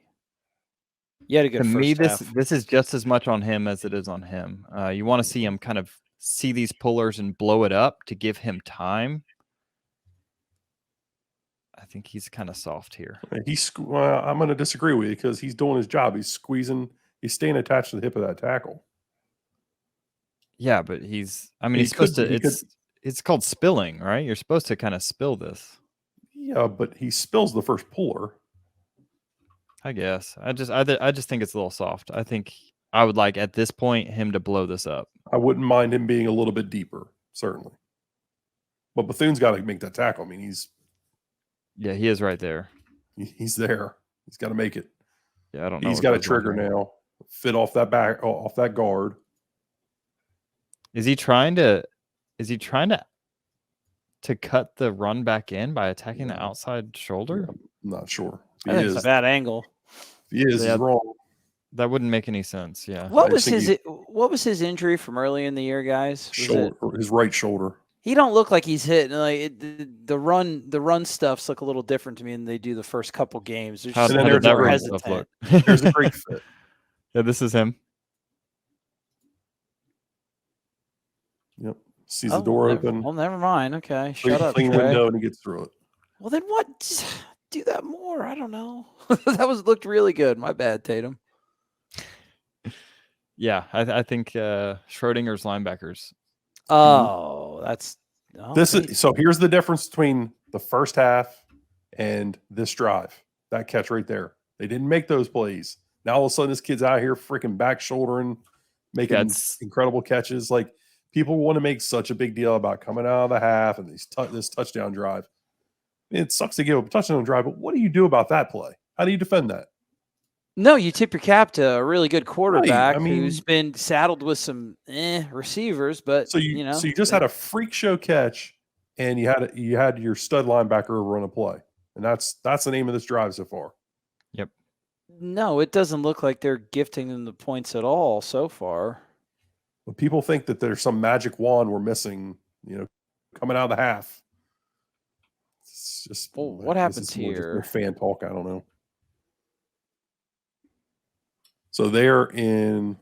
You had a good To me, first half. this is just as much on him as it is on him. You want to see him kind of see these pullers and blow it up to give him time. I think he's kind of soft here. I'm going to disagree with you because he's doing his job. He's squeezing. He's staying attached to the hip of that tackle. Yeah, but he's supposed to. It's called spilling, right? You're supposed to kind of spill this. Yeah, but he spills the first puller. I guess. I just think it's a little soft. I think I would like at this point him to blow this up. I wouldn't mind him being a little bit deeper, certainly. But Bethune's got to make that tackle. I mean, he is right there. He's there. He's got to make it. Yeah, I don't know. He's got a trigger now. Fit off that guard. Is he trying to cut the run back in by attacking the outside shoulder? Yeah, I'm not sure. I think it's a bad angle. If he is, he's wrong. That wouldn't make any sense. Yeah. What was his injury from early in the year, guys? His right shoulder. He don't look like he's hit. Like the run stuffs look a little different to me than they do the first couple games. How did that run stuff look? There's a great fit. Yeah, this is him. Yep. Sees the door open. Well, never mind. Okay. Shut up. Clean window and he gets through it. Well, then what? Do that more. I don't know. Looked really good. My bad, Tatum. Yeah, I think Schrodinger's linebackers. Oh, So here's the difference between the first half and this drive. That catch right there. They didn't make those plays. Now all of a sudden this kid's out here freaking back shouldering, making incredible catches. Like people want to make such a big deal about coming out of the half and this touchdown drive. It sucks to give up a touchdown drive, but what do you do about that play? How do you defend that? No, you tip your cap to a really good quarterback who's been saddled with some receivers, but so you just had a freak show catch, and you had your stud linebacker run a play, and that's the name of this drive so far. Yep. No, it doesn't look like they're gifting them the points at all so far. But people think that there's some magic wand we're missing, coming out of the half. It's just what happens here? Fan talk, I don't know. So they're in.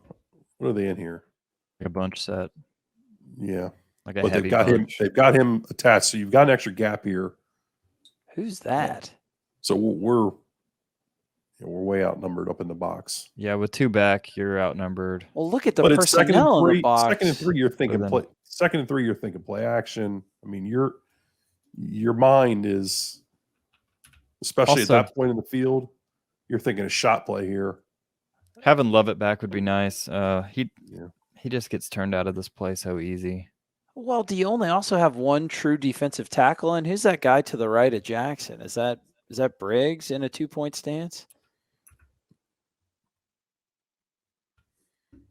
What are they in here? Like a bunch set. Yeah, like a but heavy bunch. They've got him attached. So you've got an extra gap here. Who's that? So we're way outnumbered up in the box. Yeah, with two back, you're outnumbered. Well, look at the personnel in the box. Second and three, you're thinking play. Second and three, you're thinking play action. I mean, your mind is, especially at that point in the field, you're thinking a shot play here. Having Lovett back would be nice. He just gets turned out of this play so easy. Well, do you only also have one true defensive tackle? And who's that guy to the right of Jackson? Is that Briggs in a 2-point stance?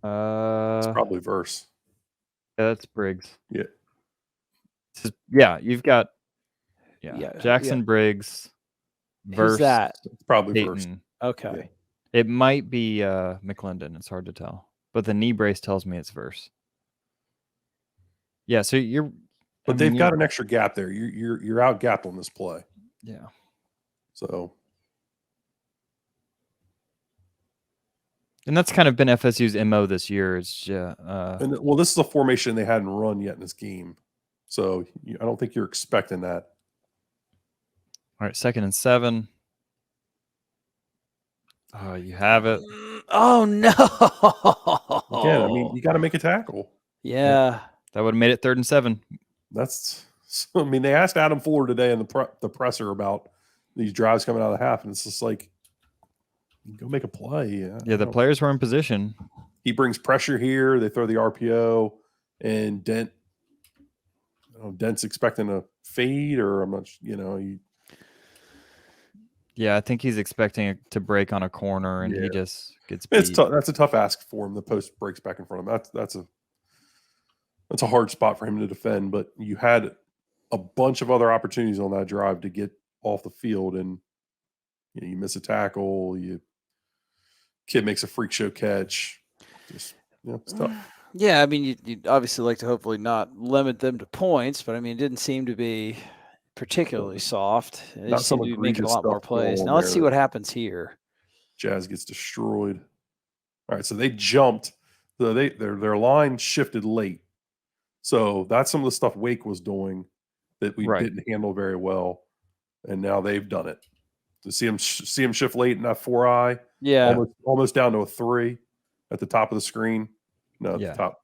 It's probably Verse. Yeah, that's Briggs. Yeah. You've got Jackson, Briggs, Verse. Who's that? It's probably Peyton. Verse. Okay. Yeah. It might be McClendon. It's hard to tell. But the knee brace tells me it's Verse. Yeah, so But they've got an extra gap there. You're out gapped on this play. Yeah. So. And that's kind of been FSU's MO this year. It's this is a formation they hadn't run yet in this game. So I don't think you're expecting that. All right, 2nd and 7. Oh, you have it. Oh, no. Again, I mean, you got to make a tackle. Yeah. That would have made it 3rd and 7. They asked Adam Fuller today in the presser about these drives coming out of the half, and it's just like, go make a play. Yeah, the players were in position. He brings pressure here. They throw the RPO, and Dent's expecting a fade, or I'm not, Yeah, I think he's expecting it to break on a corner, and he just gets beat. It's tough. That's a tough ask for him. The post breaks back in front of him. That's a hard spot for him to defend. But you had a bunch of other opportunities on that drive to get off the field, and you miss a tackle. Kid makes a freak show catch. Just it's tough. Yeah, I mean, you'd obviously like to hopefully not limit them to points, but I mean, it didn't seem to be particularly soft. They seem to be making a lot more plays. Now let's see what happens here. Jazz gets destroyed. All right, so they jumped. Their line shifted late. So that's some of the stuff Wake was doing that we didn't handle very well, and now they've done it. To see him shift late in that 4-eye, almost down to a 3 at the top of the screen. No, at the top,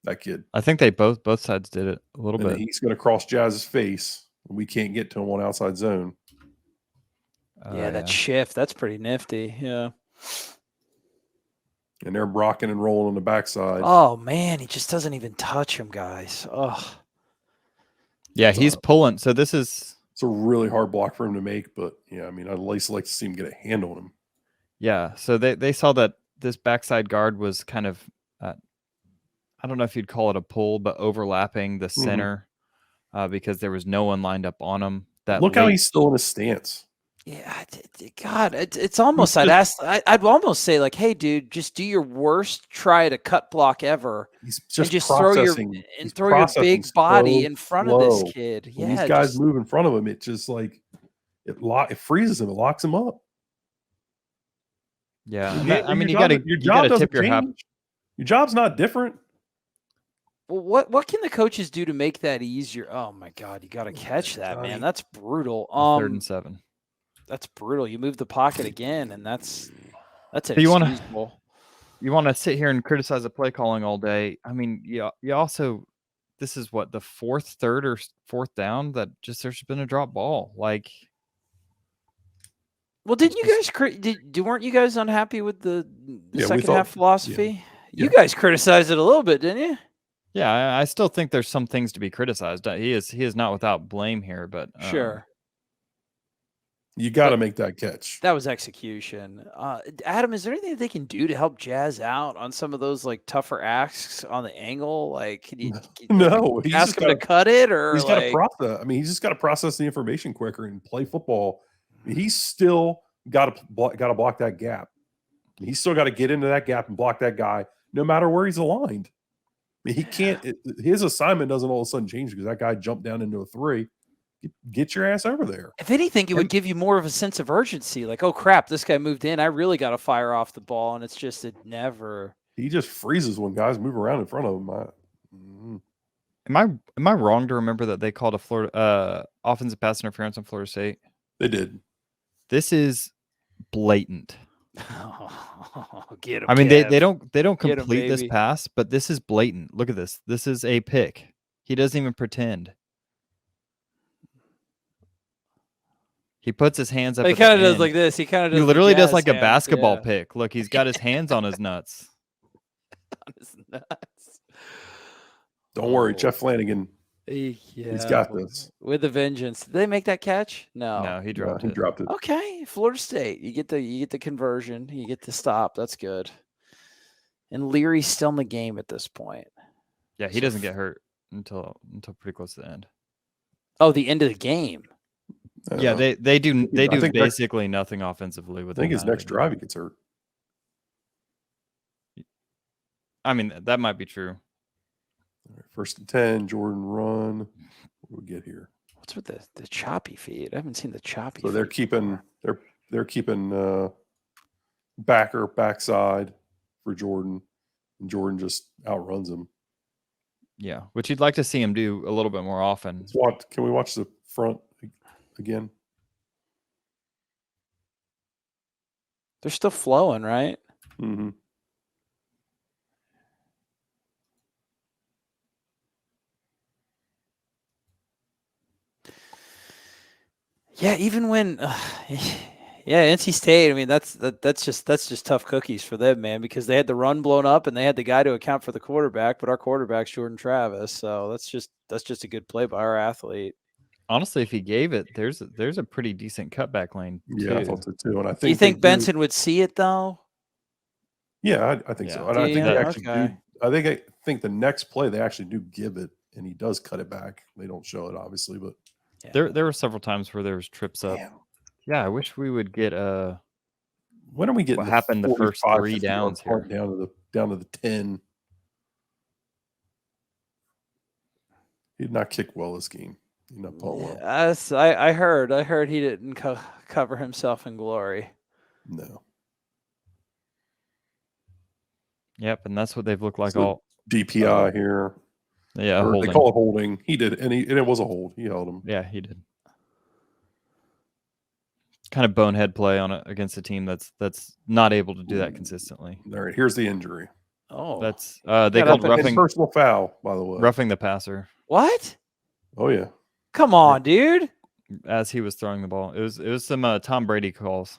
that kid. I think they both sides did it a little bit. He's going to cross Jazz's face, and we can't get to him on outside zone. That shift, that's pretty nifty. Yeah. And they're rocking and rolling on the backside. Oh, man, he just doesn't even touch him, guys. Oh. Yeah, he's pulling. So it's a really hard block for him to make, but I mean, I'd at least like to see him get a hand on him. Yeah, so they saw that this backside guard was kind of, I don't know if you'd call it a pull, but overlapping the center because there was no one lined up on him. Look how he's still in his stance. Yeah, God, it's almost. I'd almost say like, hey, dude, just do your worst try to cut block ever, and just throw your big body in front of this kid. When these guys move in front of him, it just like it freezes him, it locks him up. Yeah, I mean, you got to tip your hat. Your job's not different. Well, what can the coaches do to make that easier? Oh my God, you got to catch that, man. That's brutal. 3rd and 7. That's brutal. You move the pocket again, and that's inexcusable. You want to sit here and criticize the play calling all day. I mean, you also, this is what, the 3rd or 4th down that just there's been a drop ball. Like, well, didn't you guys weren't you guys unhappy with the second half philosophy? Yeah. You guys criticized it a little bit, didn't you? Yeah, I still think there's some things to be criticized. He is not without blame here, but sure. You got to make that catch. That was execution. Adam, is there anything that they can do to help Jazz out on some of those like tougher asks on the angle? Like, can you ask him to cut it, or he's got to process? I mean, he's just got to process the information quicker and play football. I mean, he's still got to block that gap. He's still got to get into that gap and block that guy, no matter where he's aligned. I mean, he can't. His assignment doesn't all of a sudden change because that guy jumped down into a 3. Get your ass over there. If anything, it would give you more of a sense of urgency. Like, oh crap, this guy moved in. I really got to fire off the ball, and it's just it never. He just freezes when guys move around in front of him. Am I wrong to remember that they called a Florida offensive pass interference on Florida State? They did. This is blatant. Get him. I mean, they don't complete this pass, but this is blatant. Look at this. This is a pick. He doesn't even pretend. He puts his hands up. He kind of does like this. He literally does like a basketball pick. Look, he's got his hands on his nuts. On his nuts. Don't worry, Jeff Flanagan. He's got this with a vengeance. Did they make that catch? No, he dropped it. He dropped it. Okay, Florida State. You get the conversion. You get the stop. That's good. And Leary's still in the game at this point. Yeah, he doesn't get hurt until pretty close to the end. Oh, the end of the game. Yeah, they do basically nothing offensively with. I think his next drive he gets hurt. I mean, that might be true. All right, 1st and 10, Jordan run. What do we get here? What's with the choppy feed? I haven't seen the choppy. So they're keeping backside for Jordan, and Jordan just outruns him. Yeah, which you'd like to see him do a little bit more often. Can we watch the front again? They're still flowing, right? Mm-hmm. Yeah, even when, NC State. I mean, that's just tough cookies for them, man, because they had the run blown up and they had the guy to account for the quarterback, but our quarterback's Jordan Travis, so that's just a good play by our athlete. Honestly, if he gave it, there's a pretty decent cutback lane. Yeah, I thought so too. And I think. Do you think Benson would see it though? Yeah, I think so. And I think they actually do. I think the next play they actually do give it, and he does cut it back. They don't show it obviously, but there were several times where there was trips up. Damn. Yeah, I wish we would get when are we getting what happened the first 3 downs here down to the 10. He did not kick well this game. He did not pull well. I heard he didn't cover himself in glory. No. Yep, and that's what they've looked like So all. DPI here. Yeah, Or holding. they call it holding. He did, and it was a hold. He held him. Yeah, he did. Kind of bonehead play on against a team that's not able to do that consistently. All right, here's the injury. Oh, That's they got called up And personal foul, by the way. roughing the passer what? Oh yeah. Come on, dude. as he was throwing the ball. It was some Tom Brady calls.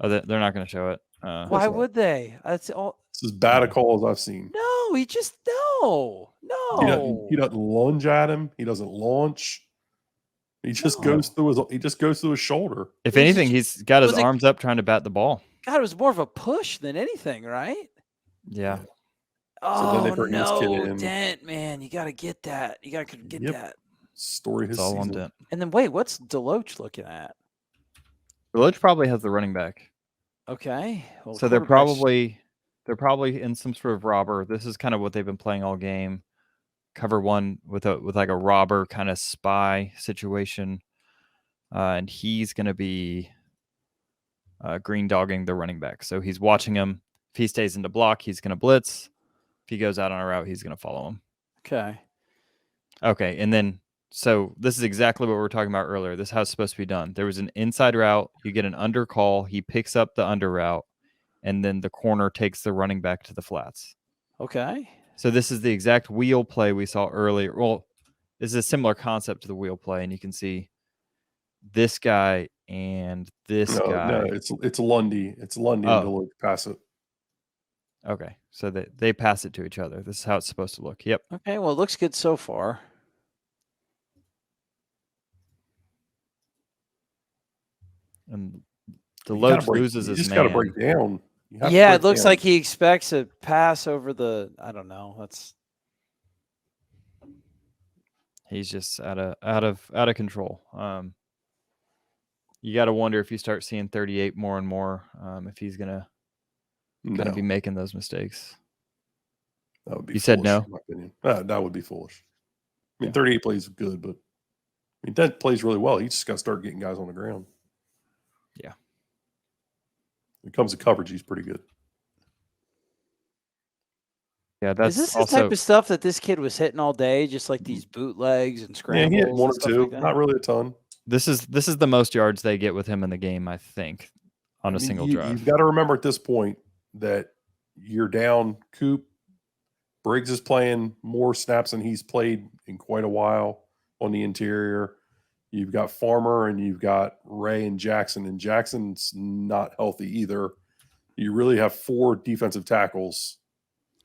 Oh, they're not going to show it. Why not. would they? That's all. It's as bad a call as I've seen. No, he just no. He doesn't lunge at him. He doesn't launch. He just goes through his shoulder. If It was anything, just- he's got his was it- arms up trying to bat the ball. God, it was more of a push than anything, right? Yeah. So then they Oh bring this kid no, in. Dent, man, you got to get that. You got to get Yep. that. Story of his It's all on season. Dent. And then wait, what's Deloach looking at? Deloach probably has the running back. Okay, well, So they're quarterback's- probably in some sort of robber. This is kind of what they've been playing all game. Cover one with like a robber kind of spy situation, and he's going to be green dogging the running back. So he's watching him. If he stays in the block, he's going to blitz. If he goes out on a route, he's going to follow him. Okay. Okay, and then so this is exactly what we were talking about earlier. This is how it's supposed to be done. There was an inside route. You get an under call. He picks up the under route, and then the corner takes the running back to the flats. Okay. So this is the exact wheel play we saw earlier. Well, this is a similar concept to the wheel play, and you can see this guy and this guy. No, it's Lundy. It's Lundy and Deloach pass it. Okay, so they pass it to each other. This is how it's supposed to look. Yep. Okay. Well, it looks good so far. And You gotta Deloach break- loses you his just man. got to break down. You have to Yeah, break it looks down. like he expects a pass over the. I don't know. That's He's just out of control. You got to wonder if you start seeing 38 more and more, if he's gonna kind No, of be making those mistakes. that would be. You said foolish, no? in my opinion. That would be foolish. I mean, Yeah. 38 plays good, but I mean that plays really well. He just got to start getting guys on the ground. Yeah. When it comes to coverage, he's pretty good. Yeah, that's is this the also type of stuff that this kid was hitting all day, just like these bootlegs and Yeah, scrambles? he hit one or and stuff two, like that? not really a ton. this is the most yards they get with him in the game, I think, on a single drive. You've got to remember at this point that you're down. Coop Briggs is playing more snaps than he's played in quite a while on the interior. You've got Farmer and you've got Ray and Jackson's not healthy either. You really have 4 defensive tackles.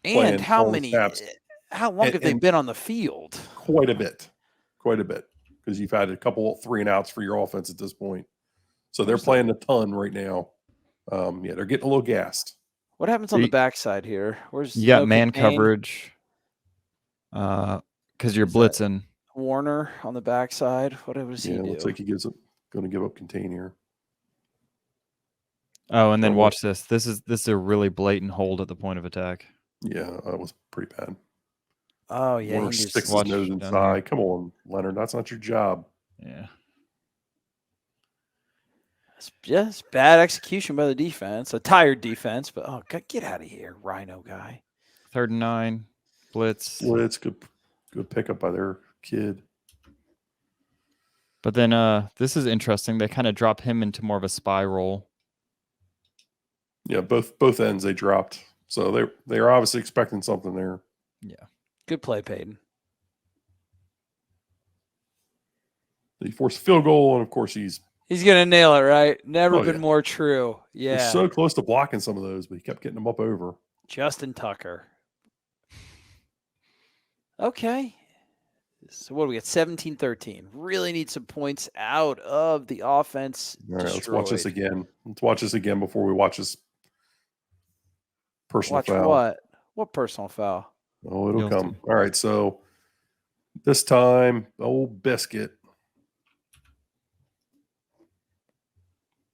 And playing how all the many? snaps. How long have they And- been on the field? Quite a bit, because you've had a couple 3 and outs for your offense at this point. So they're playing a ton right now. Yeah, they're getting a little gassed. What happens on the backside here? Where's You got no man contain? coverage, because you're Who's that? blitzing. Warner on the backside. What does he Yeah, do? looks like going to give up contain here. Oh, and then Oh, watch this. This is a really blatant hold at the point of attack. Yeah, that was pretty bad. Oh yeah, Warner he can do sticks some- his nose down here. inside. Come on, Leonard. That's not your job. Yeah. It's bad execution by the defense. A tired defense, but get out of here, Rhino guy. 3rd and 9, blitz. Blitz, good pickup by their kid. But then this is interesting. They kind of drop him into more of a spy role. Yeah, both ends they dropped. So they're obviously expecting something there. Yeah. Good play, Peyton. They forced a field goal, and of course he's gonna nail it, right? Never Oh, been yeah. more true. was Yeah, so close to blocking some of those, but he kept getting them up over. Justin Tucker. Okay. So what do we got? 17-13. Really need some points out of the offense. All right, let's watch this destroyed. again. Let's watch this again before we watch this personal Watch foul. what? What personal foul? Oh, it'll You'll come. see. All right, so this time, old Biscuit.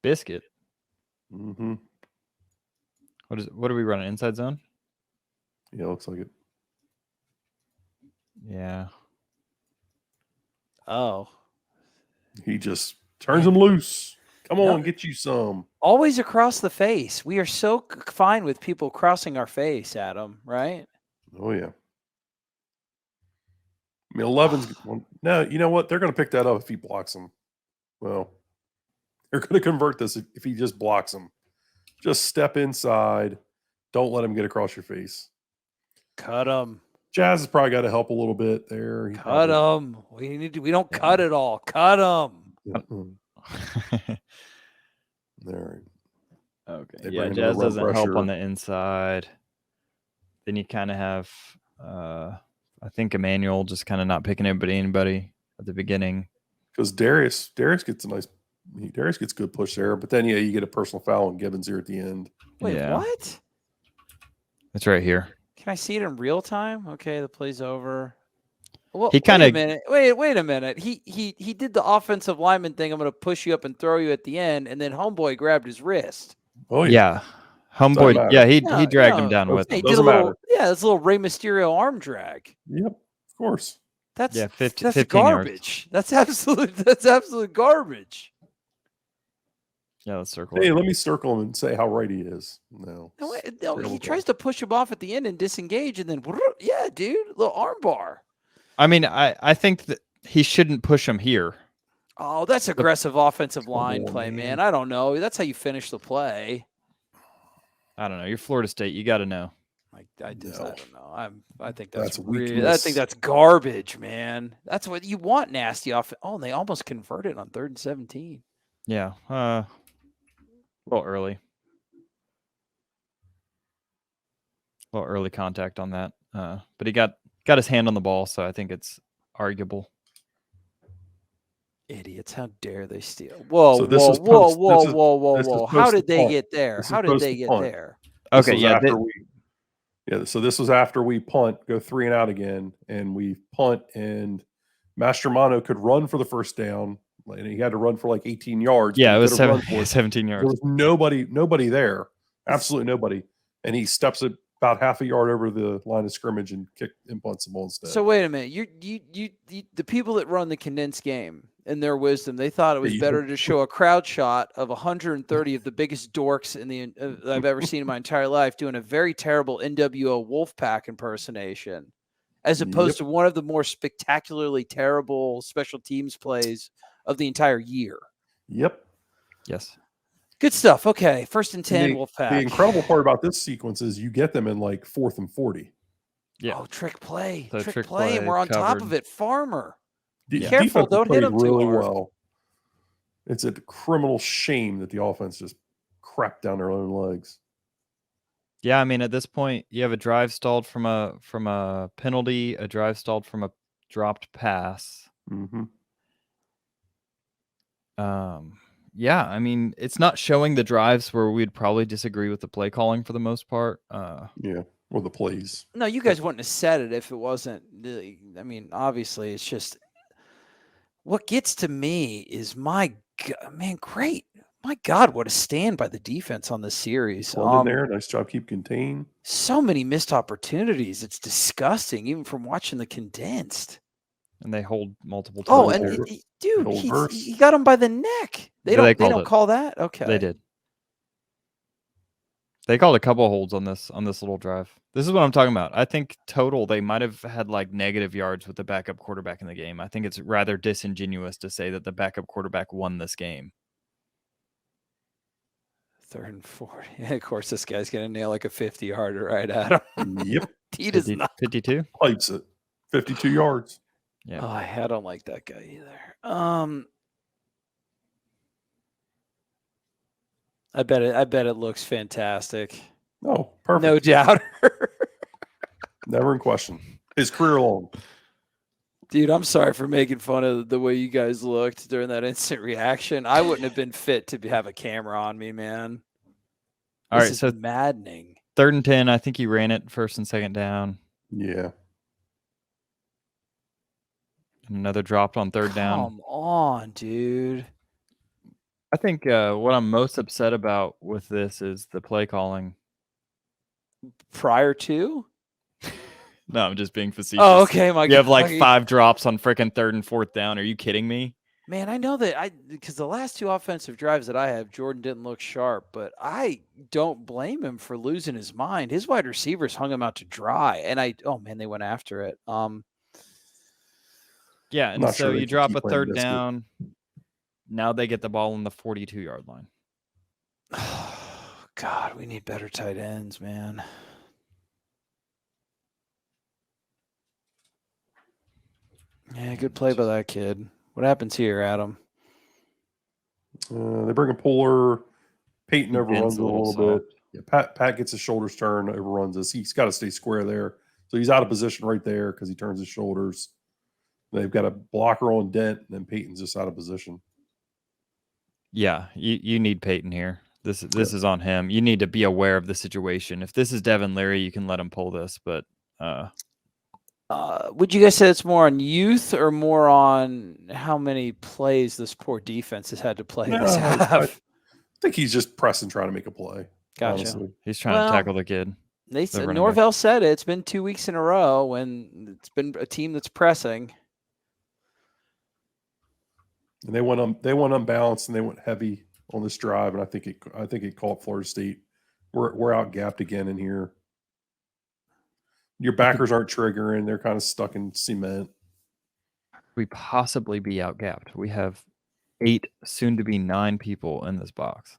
Biscuit. Mm-hmm. What are we running? Inside zone? Yeah, looks like it. Yeah. Oh, He just turns him loose. Come on, get you some. Always across the face. We are so fine with people crossing our face, Adam, right? Oh, yeah. I mean, 11's no, you know what? They're going to pick that up if he blocks him. Well, they're going to convert this if he just blocks him. Just step inside. Don't let him get across your face. Cut him. Jazz has probably got to help a little bit there. Cut him. We don't cut it all. Cut him. There. Okay. They Yeah, bring him to Jazz run doesn't help pressure. on the inside. Then you kind of have, I think Emmanuel just kind of not picking anybody at the beginning. Because Darius gets Darius gets good push there, but then you get a personal foul on Gibbons here at the end. Wait, Yeah. what? It's right here. Can I see it in real time? Okay, the play's over. Well, He kinda- wait a minute. He did the offensive lineman thing. I'm going to push you up and throw you at the end, and then homeboy grabbed his wrist. Oh Yeah. Homeboy, matter. yeah, he No, dragged him no, down with He him. did a Doesn't little, matter. this little Rey Mysterio arm drag. Yep, of course. That's 15 garbage. yards. That's absolute garbage. Yeah, let's circle Hey, it. let me circle him and say how right he is. No, No, he terrible tries to push him off at the end and disengage, and then yeah, dude, little arm bar. I mean, I think that he shouldn't push him here. Oh, that's aggressive offensive line on, play, man. man. I don't know. That's how you finish the play. I don't know. You're Florida State. You got to know. I No. don't know. I think That's that's really, I weakness. think that's garbage, man. That's what you want, nasty off. Oh, and they almost converted on 3rd and 17. Yeah. A little early. A little early contact on that. But he got his hand on the ball, so I think it's arguable. Idiots! How dare they steal? Whoa, So this whoa, is whoa, post- whoa, this is- whoa, this is whoa! How post did the they punt. get there? This is How did post they the get punt. there? This Okay, was yeah. after so this was after we punt, go 3 and out again, and we punt, and Mastromanno could run for the first down, and he had to run for like 18 yards. but Yeah, he it was could have run for it. 17 There yards. was nobody there, absolutely nobody, and he steps it about half a yard over the line of scrimmage and punts the ball instead. So wait a minute. You the people that run the condensed game, in their wisdom, they thought it was better to show a crowd shot of 130 of the biggest dorks in the I've ever seen in my entire life doing a very terrible NWO Wolfpack impersonation, as opposed to one of the more spectacularly terrible special teams plays of the entire year. Yep. Yes. Good stuff. Okay, 1st and 10. Wolfpack. The incredible part about this sequence is you get them in like 4th and 40. Yeah. Oh, trick play. So Trick play, and we're on top covered. of it. Farmer. Defense Careful, don't hit played him too really hard. well. It's a criminal shame that the offense just crapped down their own legs. Yeah, I mean, at this point, you have a drive stalled from a penalty, a drive stalled from a dropped pass. Mm-hmm. Yeah, I mean, it's not showing the drives where we'd probably disagree with the play calling for the most part. Yeah, or the plays. No, you guys wouldn't have said it if it wasn't. I mean, obviously, it's just what gets to me is my God, what a stand by the defense on this series. In there, nice job, keep contained. So many missed opportunities. It's disgusting, even from watching the condensed. And they hold multiple times. Oh, and dude, he got him by the neck. They don't call that. Okay, they did. They called a couple of holds on this little drive. This is what I'm talking about. I think total they might have had like negative yards with the backup quarterback in the game. I think it's rather disingenuous to say that the backup quarterback won this game. 3rd and 40. And of course, this guy's gonna nail like a 50-yarder right at him. Yep, He does not. 52. Pipes it, 52 yards. Yeah. Oh, I don't like that guy either. I bet it looks fantastic. Oh, perfect. No doubt. Never in question. His career long. Dude, I'm sorry for making fun of the way you guys looked during that instant reaction. I wouldn't have been fit to have a camera on me, man. All right, is so maddening. 3rd and 10. I think he ran it 1st and 2nd down. Yeah. And another dropped on 3rd down. Come on, dude. I think what I'm most upset about with this is the play calling. Prior to? No, I'm just being facetious. Oh, okay. You have like 5 drops on freaking 3rd and 4th down. Are you kidding me? Man, I know that because the last 2 offensive drives that I have, Jordan didn't look sharp, but I don't blame him for losing his mind. His wide receivers hung him out to dry, and oh man, they went after it. Yeah, I'm and not so sure they you can drop keep a playing third biscuit. down. Now they get the ball on the 42-yard line. God, we need better tight ends, man. Yeah, good play by that kid. What happens here, Adam? They bring a puller. Peyton He overruns bends him a little soft. bit. Yeah, Pat gets his shoulders turned, overruns us. He's got to stay square there. So he's out of position right there because he turns his shoulders. They've got a blocker on Dent, and then Peyton's just out of position. Yeah, you need Peyton here. This is on him. You need to be aware of the situation. If this is Devin Leary, you can let him pull this, but would you guys say it's more on youth or more on how many plays this poor defense has had to play this half? I think he's just pressing, trying to make a play. Gotcha. Honestly. he's trying to tackle the kid. They said running Norvell said it. It's been 2 weeks in a row when it's been a team that's pressing. And they went unbalanced and they went heavy on this drive, and I think it caught Florida State. We're out gapped again in here. Your backers aren't triggering; they're kind of stuck in cement. We possibly be outgapped. We have 8, soon to be 9 people in this box.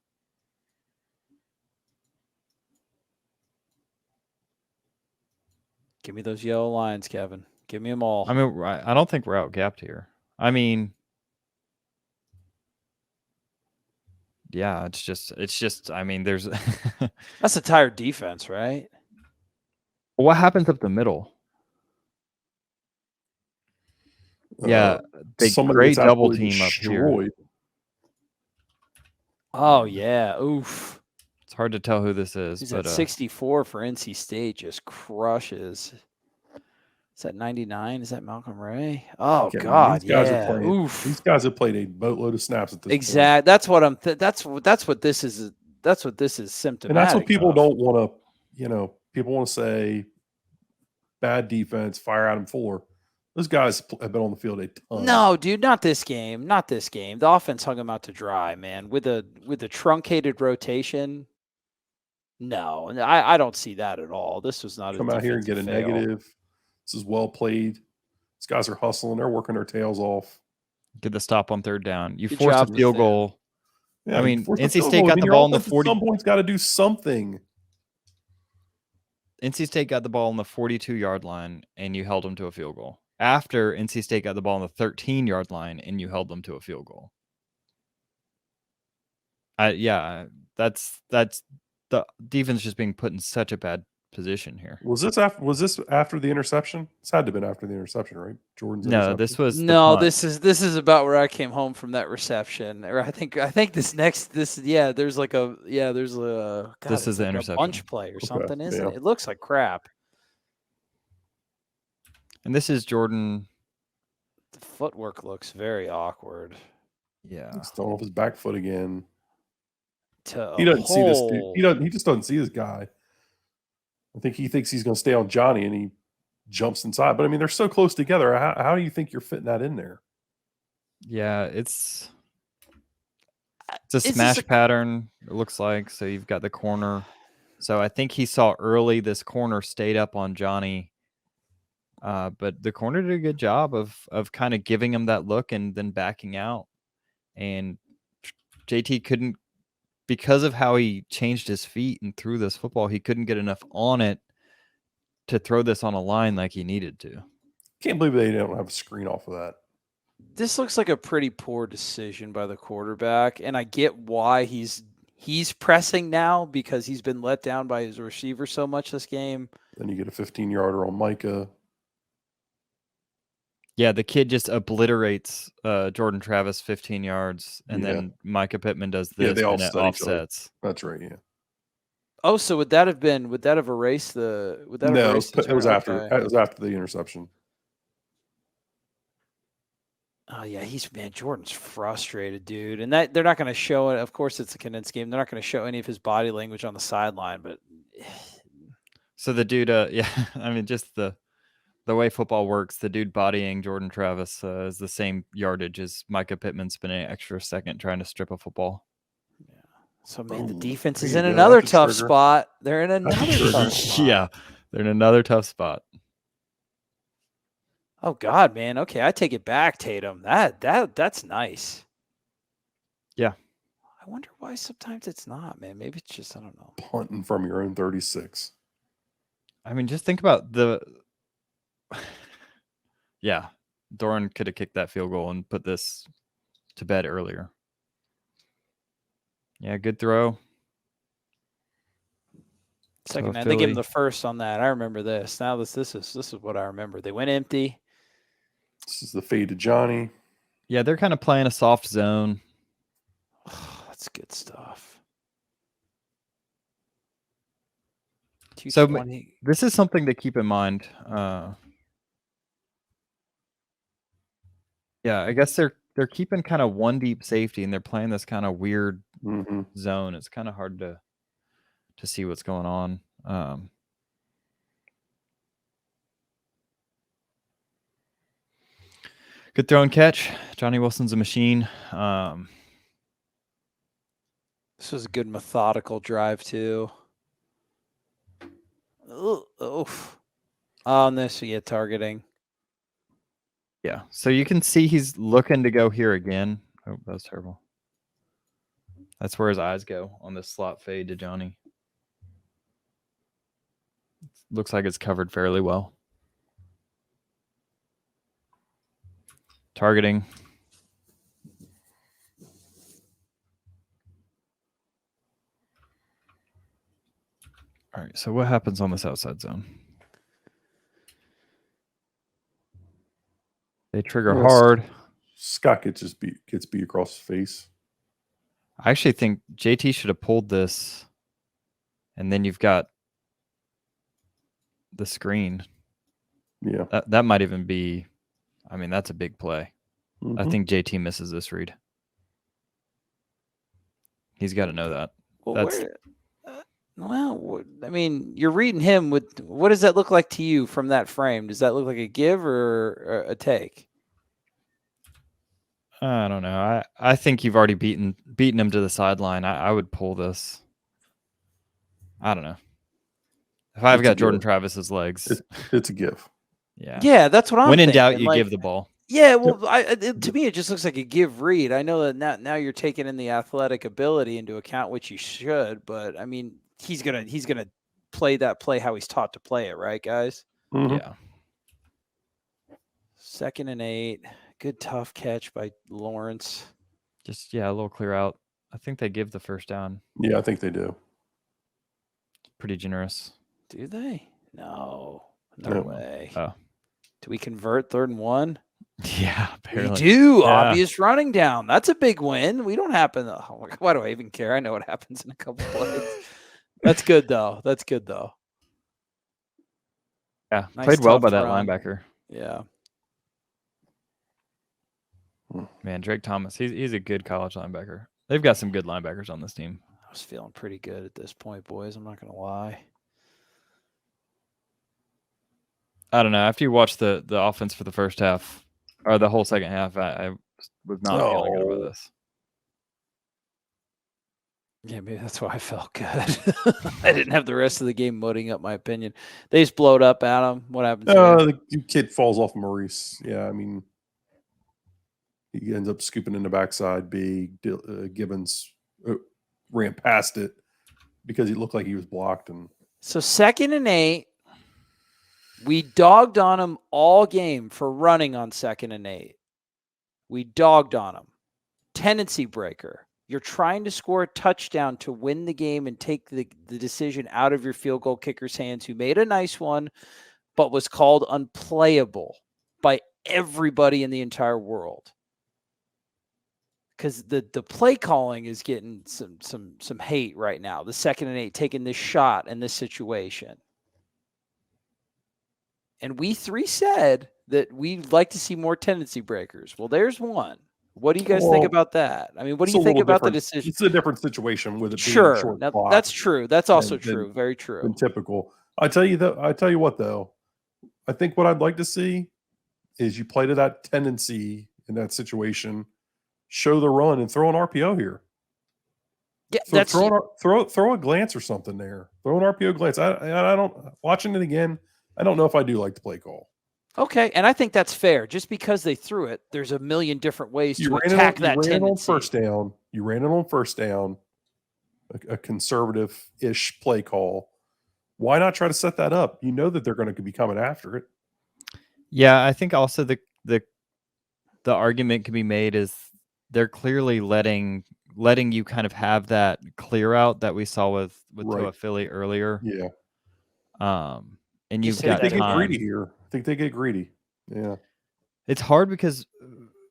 Give me those yellow lines, Kevin. Give me them all. I mean, I don't think we're outgapped here. I mean, yeah, it's just. I mean, there's. That's a tired defense, right? What happens up the middle? Yeah, they great double team up here. Oh yeah, oof. It's hard to tell who this is. He's but, at 64 for NC State, just crushes. Is that 99? Is that Malcolm Ray? Oh God, these guys yeah. are playing. Oof. These guys have played a boatload of snaps at this point. Exactly. That's what I'm. That's what this is. That's what this is symptomatic. And that's what people of. don't want to. People want to say bad defense, fire Adam Fuller. Those guys have been on the field a ton. No, dude, not this game. Not this game. The offense hung him out to dry, man. With a truncated rotation. No, I don't see that at all. This was not come out here and get a negative. This is well played. These guys are hustling. They're working their tails off. Get the stop on third down. You Good force a job, field Nathan. goal. Yeah, I mean, NC State got the ball in the 40. At some point's got to do something. NC State got the ball on the 42-yard line, and you held them to a field goal. After NC State got the ball on the 13-yard line, and you held them to a field goal. That's the defense just being put in such a bad position here. Was this after the interception? This had to have been after the interception, right? Jordan's No, interception? this was the No, punt. this is about where I came home from that reception. Or I think there's like a there's a God, This is the like interception. a bunch play or something, isn't yeah. it? It looks like crap. And this is Jordan. The footwork looks very awkward. Yeah. He's throwing off his back foot again. He doesn't see this dude. He just doesn't see this guy. I think he thinks he's going to stay on Johnny, and he jumps inside. But I mean, they're so close together. How do you think you're fitting that in there? Yeah, it's a smash pattern, it looks like. So you've got the corner. So I think he saw early this corner stayed up on Johnny. But the corner did a good job of kind of giving him that look and then backing out. And JT couldn't, because of how he changed his feet and threw this football, he couldn't get enough on it to throw this on a line like he needed to. Can't believe they don't have a screen off of that. This looks like a pretty poor decision by the quarterback, and I get why he's pressing now because he's been let down by his receiver so much this game. Then you get a 15-yarder on Mycah. Yeah, the kid just obliterates Jordan Travis 15 yards, and then Mycah Pittman does this, they all and it offsets. That's right, yeah. Oh, so would that have erased the? No, it was after. Okay. It was after the interception. Oh yeah, Jordan's frustrated, dude, and that they're not going to show it. Of course, it's a condensed game. They're not going to show any of his body language on the sideline, but so the dude, I mean, just the the way football works, the dude bodying Jordan Travis is the same yardage as Mycah Pittman spending an extra second trying to strip a football. So, man, the Boom. defense There is you in go. another That's a tough trigger. spot. They're in a another trigger. tough spot. Yeah, they're in another tough spot. Oh God, man. Okay, I take it back, Tatum. That's nice. Yeah. I wonder why sometimes it's not, man. Maybe it's just I don't know. Punting from your own 36. I mean, just think about the. Yeah, Doran could have kicked that field goal and put this to bed earlier. Yeah, good throw. Second, So and they gave him Philly- the first on that. I remember this. Now this is what I remember. They went empty. This is the fade to Johnny. Yeah, they're kind of playing a soft zone. Oh, that's good stuff. So 220. this is something to keep in mind. Yeah, I guess they're keeping kind of one deep safety and they're playing this kind of weird Mm-hmm. zone. It's kind of hard to see what's going on. Good throw and catch. Johnny Wilson's a machine. This was a good methodical drive too. Oof. On this, yeah, targeting. Yeah, so you can see he's looking to go here again. Oh, that was terrible. That's where his eyes go on this slot fade to Johnny. Looks like it's covered fairly well. Targeting. All right, so what happens on this outside zone? They trigger Yes. hard. Scott gets beat across his face. I actually think JT should have pulled this, and then you've got the screen. Yeah. That might even be, I mean, that's a big play. Mm-hmm. I think JT misses this read. He's got to know that. Well, That's I mean, you're reading him with what does that look like to you from that frame? Does that look like a give or a take? I don't know. I think you've already beaten him to the sideline. I would pull this. I don't know. If I've It's a got Jordan give. Travis's legs, It's a give. yeah. Yeah, that's what I'm When in thinking. doubt, you like, give the ball. Yeah, well, to me, it just looks like a give read. I know that now you're taking in the athletic ability into account, which you should. But I mean, he's gonna play that play how he's taught to play it, right, guys? Mm-hmm. Yeah. 2nd and 8. Good tough catch by Lawrence. Just, a little clear out. I think they give the first down. Yeah, I think they do. Pretty generous. Do they? No No. way. Oh. Do we convert 3rd and 1? Yeah, We apparently. do. Yeah. Obvious running down. That's a big win. We don't happen. Why do I even care? I know what happens in a couple plays. That's good though. Yeah, Nice played well tough by that run. linebacker. Yeah. Man, Drake Thomas, he's a good college linebacker. They've got some good linebackers on this team. I was feeling pretty good at this point, boys. I'm not going to lie. I don't know. After you watch the offense for the first half or the whole second half, I was not feeling good about this. Yeah, maybe that's why I felt good. I didn't have the rest of the game mudding up my opinion. They just blowed up at him. What happens? The kid falls off Maurice. Yeah, I mean, he ends up scooping in the backside. Big Gibbons ran past it because he looked like he was blocked. And so 2nd and 8. We dogged on him all game for running on 2nd and 8. We dogged on him. Tendency breaker. You're trying to score a touchdown to win the game and take the decision out of your field goal kicker's hands, who made a nice one, but was called unplayable by everybody in the entire world. Because the play calling is getting some hate right now. The 2nd and 8 taking this shot in this situation. And we 3 said that we'd like to see more tendency breakers. Well, there's one. What do you guys think about that? I mean, what do you think about the decision? It's a different situation with it being sure. short Now, clock that's true. That's also than true. Very true. than typical. I tell you what, though. I think what I'd like to see is you play to that tendency in that situation, show the run and throw an RPO here. Yeah, Throw a glance or something there. Throw an RPO glance. I don't, watching it again, I don't know if I do like the play call. Okay, and I think that's fair. Just because they threw it, there's a million different ways to attack that tendency. You ran it on first down. You ran it on first down, a conservative-ish play call. Why not try to set that up? You know that they're going to be coming after it. Yeah, I think also the argument can be made is they're clearly letting you kind of have that clear out that we saw with Toa Philly earlier. Yeah. And you've got they time. get greedy here. I think they get greedy. Yeah. It's hard because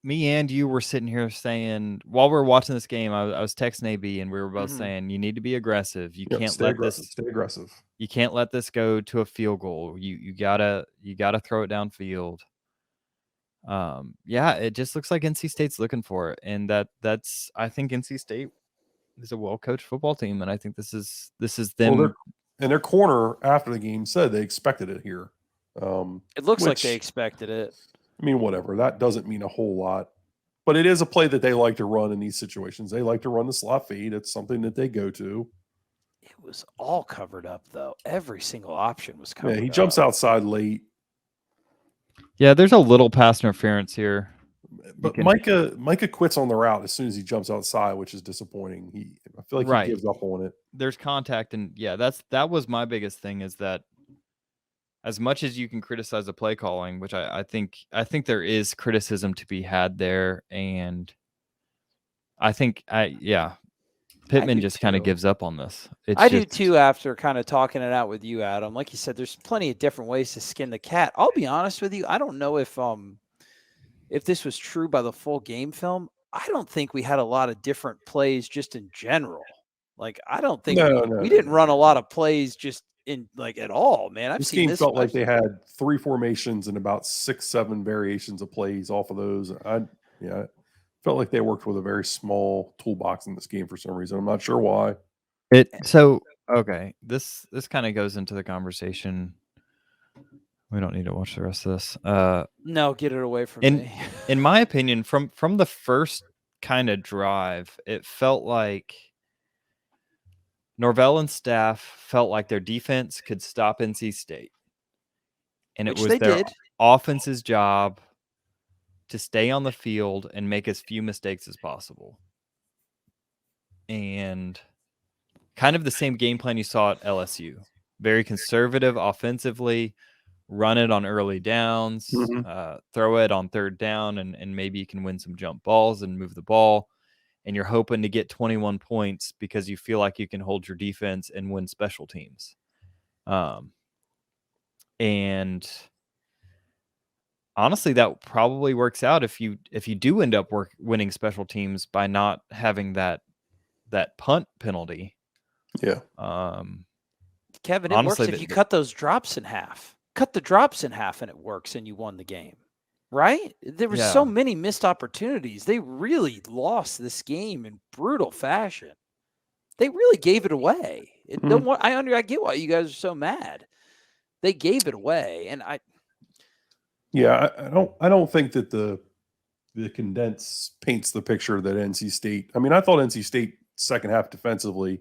me and you were sitting here saying while we were watching this game, I was texting AB and we were both saying you need to be aggressive. You can't stay aggressive. You can't let this go to a field goal. You gotta throw it downfield. Yeah, it just looks like NC State's looking for it, and that's I think NC State is a well-coached football team, and I think this is them. Well, and their corner after the game said they expected it here. It looks like they expected it. I mean, whatever. That doesn't mean a whole lot, but it is a play that they like to run in these situations. They like to run the slot fade. It's something that they go to. It was all covered up, though. Every single option was covered up. Yeah, he jumps outside late. Yeah, there's a little pass interference here. But Mycah quits on the route as soon as he jumps outside, which is disappointing. I feel like he gives up on it. There's contact, and yeah, that was my biggest thing is that as much as you can criticize the play calling, which I think there is criticism to be had there, and I think Pittman just kind of gives up on this. I do too after kind of talking it out with you, Adam. Like you said, there's plenty of different ways to skin the cat. I'll be honest with you. I don't know if this was true by the full game film. I don't think we had a lot of different plays just in general. Like, I don't think we didn't run a lot of plays just in like at all, man. This game felt like they had 3 formations and about 6-7 variations of plays off of those. I felt like they worked with a very small toolbox in this game for some reason. I'm not sure why. Okay. This kind of goes into the conversation. We don't need to watch the rest of this. No, get it away from me. In my opinion, from the first kind of drive, it felt like Norvell and staff felt like their defense could stop NC State. And it was their offense's job to stay on the field and make as few mistakes as possible. And kind of the same game plan you saw at LSU. Very conservative offensively, run it on early downs, throw it on third down, and maybe you can win some jump balls and move the ball. And you're hoping to get 21 points because you feel like you can hold your defense and win special teams. And honestly, that probably works out if you do end up winning special teams by not having that punt penalty. Yeah. Kevin, it works if you cut those drops in half. Cut the drops in half and it works and you won the game. Right? There were so many missed opportunities. They really lost this game in brutal fashion. They really gave it away. I get why you guys are so mad. They gave it away, and I don't think that the condense paints the picture that NC State. I mean, I thought NC State second half defensively.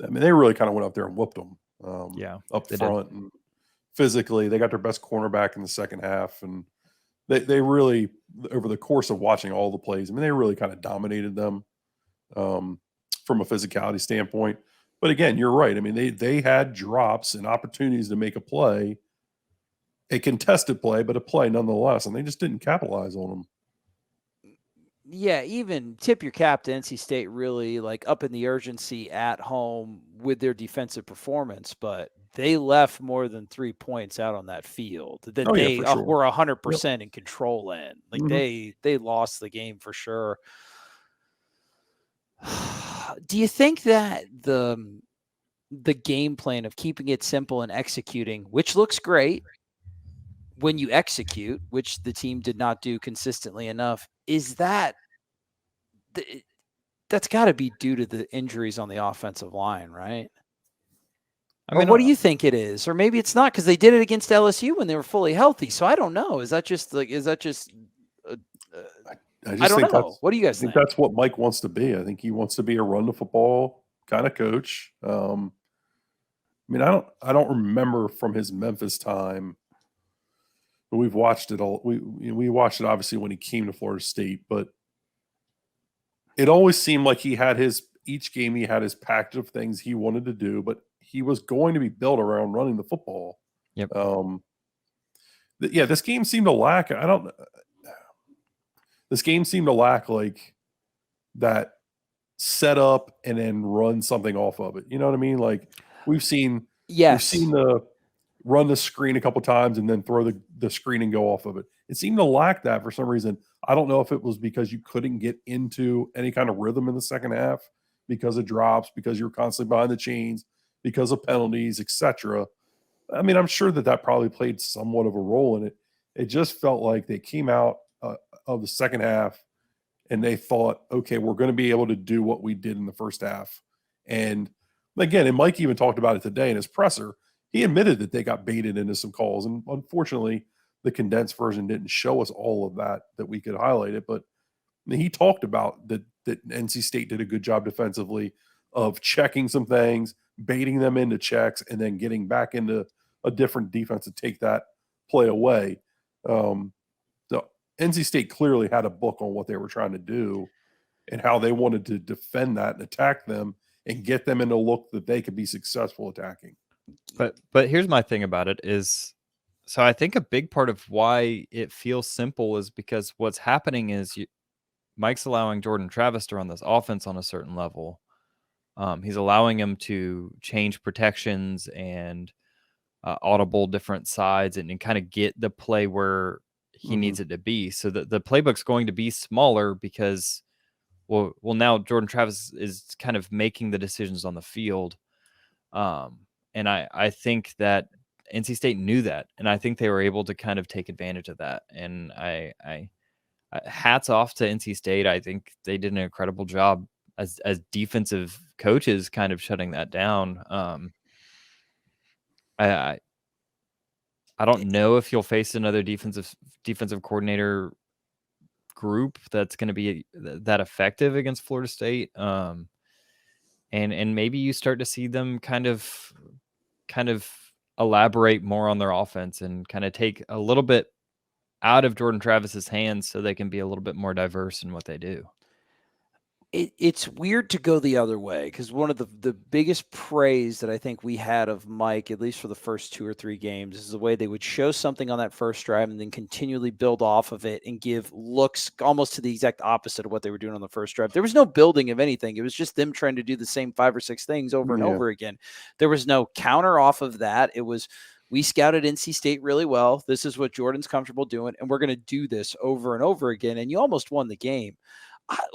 I mean, they really kind of went up there and whooped them. Up front and physically, they got their best cornerback in the second half, and they really, over the course of watching all the plays, I mean, they really kind of dominated them from a physicality standpoint. But again, you're right. I mean, they had drops and opportunities to make a play, a contested play, but a play nonetheless, and they just didn't capitalize on them. Yeah, even tip your cap to NC State really like up in the urgency at home with their defensive performance, but they left more than 3 points out on that field that they were 100% in control in. Like they lost the game for sure. Do you think that the game plan of keeping it simple and executing, which looks great when you execute, which the team did not do consistently enough, is that's got to be due to the injuries on the offensive line, right? Or what do you think it is? Or maybe it's not because they did it against LSU when they were fully healthy. So I don't know. Is that just I just don't know. What do you guys think? That's what Mike wants to be. I think he wants to be a run the football kind of coach. I mean, I don't remember from his Memphis time. But we've watched it all. We watched it obviously when he came to Florida State, but it always seemed like each game he had his package of things he wanted to do, but he was going to be built around running the football. Yep. This game seemed to lack. This game seemed to lack like that set up and then run something off of it. You know what I mean? Like we've seen the run the screen a couple times and then throw the screen and go off of it. It seemed to lack that for some reason. I don't know if it was because you couldn't get into any kind of rhythm in the second half because of drops, because you're constantly behind the chains, because of penalties, etc. I mean, I'm sure that probably played somewhat of a role in it. It just felt like they came out of the second half and they thought, okay, we're going to be able to do what we did in the first half. And again, and Mike even talked about it today in his presser. He admitted that they got baited into some calls. And unfortunately, the condensed version didn't show us all of that we could highlight it. But he talked about that NC State did a good job defensively of checking some things, baiting them into checks, and then getting back into a different defense to take that play away. NC State clearly had a book on what they were trying to do and how they wanted to defend that and attack them and get them in a look that they could be successful attacking. But here's my thing about it is, so I think a big part of why it feels simple is because what's happening is Mike's allowing Jordan Travis to run this offense on a certain level. He's allowing him to change protections and audible different sides and kind of get the play where he needs it to be. So the playbook's going to be smaller because, well, now Jordan Travis is kind of making the decisions on the field. And I think that NC State knew that, and I think they were able to kind of take advantage of that. And I hats off to NC State. I think they did an incredible job as defensive coaches, kind of shutting that down. I don't know if you'll face another defensive coordinator group that's going to be that effective against Florida State. And maybe you start to see them kind of elaborate more on their offense and kind of take a little bit out of Jordan Travis's hands so they can be a little bit more diverse in what they do. It's weird to go the other way because one of the biggest praise that I think we had of Mike, at least for the first 2 or 3 games, is the way they would show something on that first drive and then continually build off of it and give looks almost to the exact opposite of what they were doing on the first drive. There was no building of anything. It was just them trying to do the same 5 or 6 things over and over again. There was no counter off of that. It was, we scouted NC State really well. This is what Jordan's comfortable doing, and we're going to do this over and over again. And you almost won the game.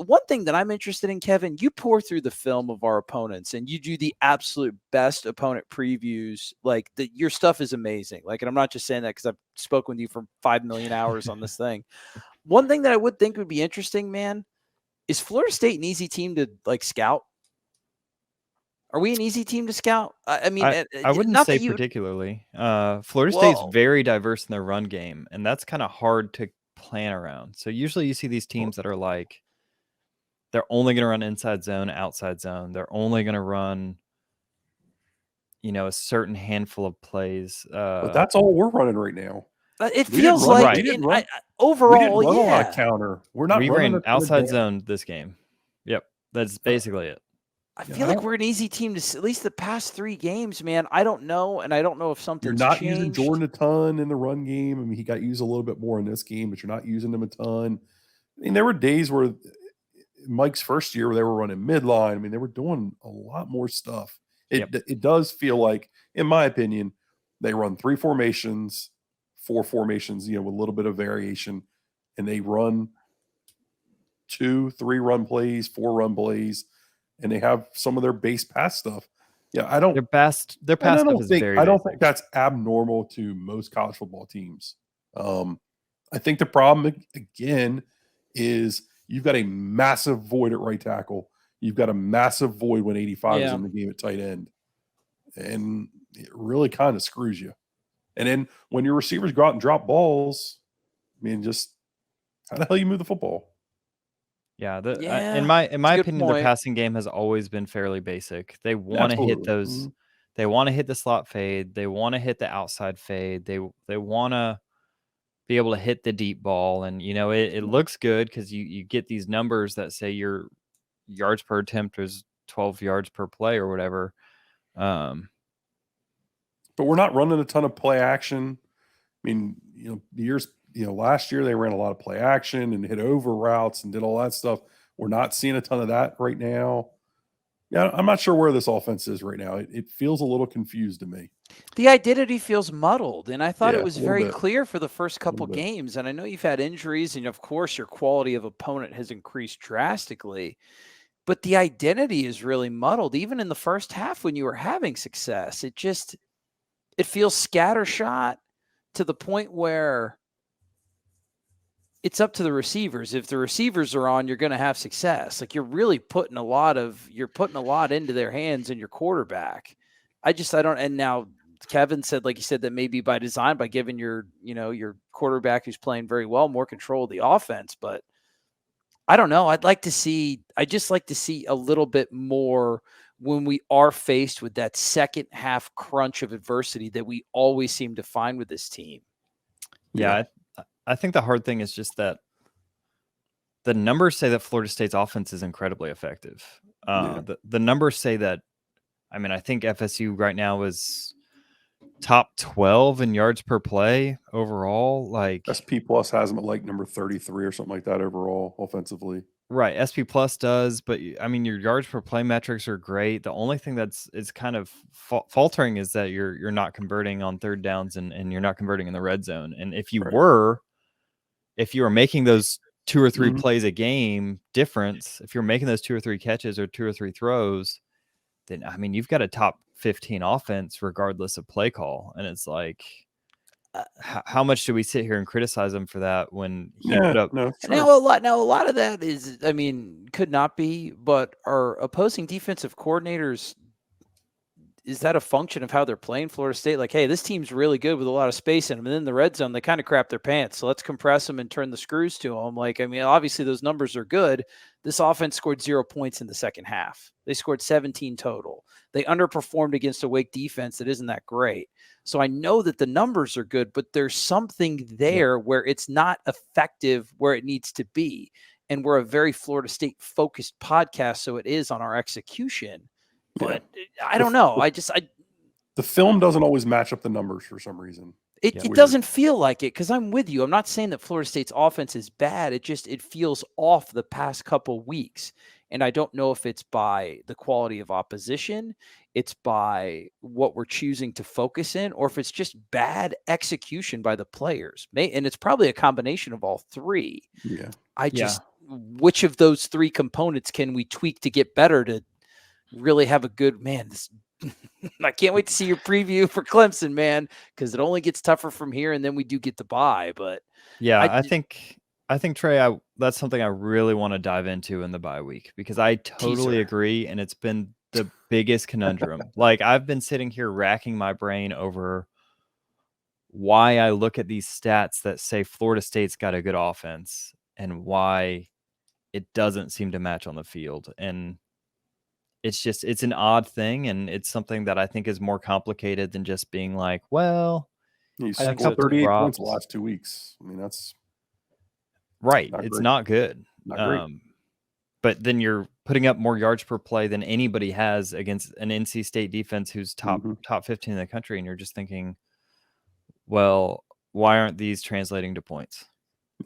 One thing that I'm interested in, Kevin, you pour through the film of our opponents and you do the absolute best opponent previews. Like your stuff is amazing. Like, and I'm not just saying that because I've spoken with you for 5 million hours on this thing. One thing that I would think would be interesting, man, is Florida State an easy team to like scout? Are we an easy team to scout? I mean, I wouldn't say particularly. Florida State's very diverse in their run game, and that's kind of hard to plan around. So usually you see these teams that are like, they're only going to run inside zone, outside zone. They're only going to run, a certain handful of plays. But that's all we're running right now. It feels like overall, we didn't run a lot of counter. We ran outside zone this game. Yep, that's basically it. I feel like we're an easy team to at least the past 3 games, man. I don't know, and I don't know if something's changed. You're not using Jordan a ton in the run game. I mean, he got used a little bit more in this game, but you're not using him a ton. I mean, there were days where Mike's first year where they were running midline. I mean, they were doing a lot more stuff. It does feel like, in my opinion, they run 3 formations, 4 formations, with a little bit of variation, and they run 2, 3 run plays, 4 run plays, and they have some of their base pass stuff. Yeah, I don't. Their pass stuff is very. I don't think that's abnormal to most college football teams. I think the problem again is you've got a massive void at right tackle. You've got a massive void when 85 is in the game at tight end. And it really kind of screws you. And then when your receivers go out and drop balls, I mean, just how the hell you move the football? Yeah, Yeah, in my it's a good opinion, their point. passing game has always been fairly basic. They want to hit Absolutely. those. They want to hit the slot fade. They want to hit the outside fade. They want to be able to hit the deep ball, and it looks good because you get these numbers that say your yards per attempt is 12 yards per play or whatever. But we're not running a ton of play action. I mean, last year they ran a lot of play action and hit over routes and did all that stuff. We're not seeing a ton of that right now. Yeah, I'm not sure where this offense is right now. It feels a little confused to me. The identity feels muddled, and I thought Yeah, it was a little very bit. clear for the first couple bit. games. And I know you've had injuries, and of course your quality of opponent has increased drastically. But the identity is really muddled. Even in the first half when you were having success, it feels scattershot to the point where it's up to the receivers. If the receivers are on, you're going to have success. Like you're really putting a lot into their hands and your quarterback. I don't. And now Kevin said, like he said, that maybe by design, by giving your quarterback who's playing very well more control of the offense. But I don't know. I'd just like to see a little bit more when we are faced with that second half crunch of adversity that we always seem to find with this team. Yeah. I think the hard thing is just that the numbers say that Florida State's offense is incredibly effective. The numbers say that. I mean, I think FSU right now is top 12 in yards per play overall. Like SP Plus has them at like number 33 or something like that overall offensively. Right, SP Plus does, but I mean, your yards per play metrics are great. The only thing is kind of faltering is that you're not converting on third downs and you're not converting in the red zone. And if you were making those 2 or 3 plays a game difference, if you're making those 2 or 3 catches or 2 or 3 throws, then I mean, you've got a top 15 offense regardless of play call. And it's like, how much do we sit here and criticize him for that when he put up? No, Now a lot of that is, I mean, could not be, but our opposing defensive coordinators, is that a function of how they're playing Florida State? Like, hey, this team's really good with a lot of space in them, and then in the red zone they kind of crap their pants. So let's compress them and turn the screws to them. Like, I mean, obviously those numbers are good. This offense scored 0 points in the second half. They scored 17 total. They underperformed against a Wake defense that isn't that great. So I know that the numbers are good, but there's something there where it's not effective where it needs to be. And we're a very Florida State focused podcast, so it is on our execution. But I don't know. The film doesn't always match up the numbers for some reason. It doesn't feel like it, because I'm with you. I'm not saying that Florida State's offense is bad. It feels off the past couple weeks. And I don't know if it's by the quality of opposition, it's by what we're choosing to focus in, or if it's just bad execution by the players. And it's probably a combination of all three. Yeah. Which of those 3 components can we tweak to get better to really have a good I can't wait to see your preview for Clemson, man, because it only gets tougher from here, and then we do get the bye. But yeah, I think Trey, that's something I really want to dive into in the bye week, because I totally agree, and it's been the biggest conundrum. Like, I've been sitting here racking my brain over why I look at these stats that say Florida State's got a good offense and why it doesn't seem to match on the field. And it's an odd thing, and it's something that I think is more complicated than just being like, well, he's scored 38 points the last 2 weeks. I mean, that's right. It's not good. Not great. But then you're putting up more yards per play than anybody has against an NC State defense who's top 15 in the country, and you're just thinking, well, why aren't these translating to points?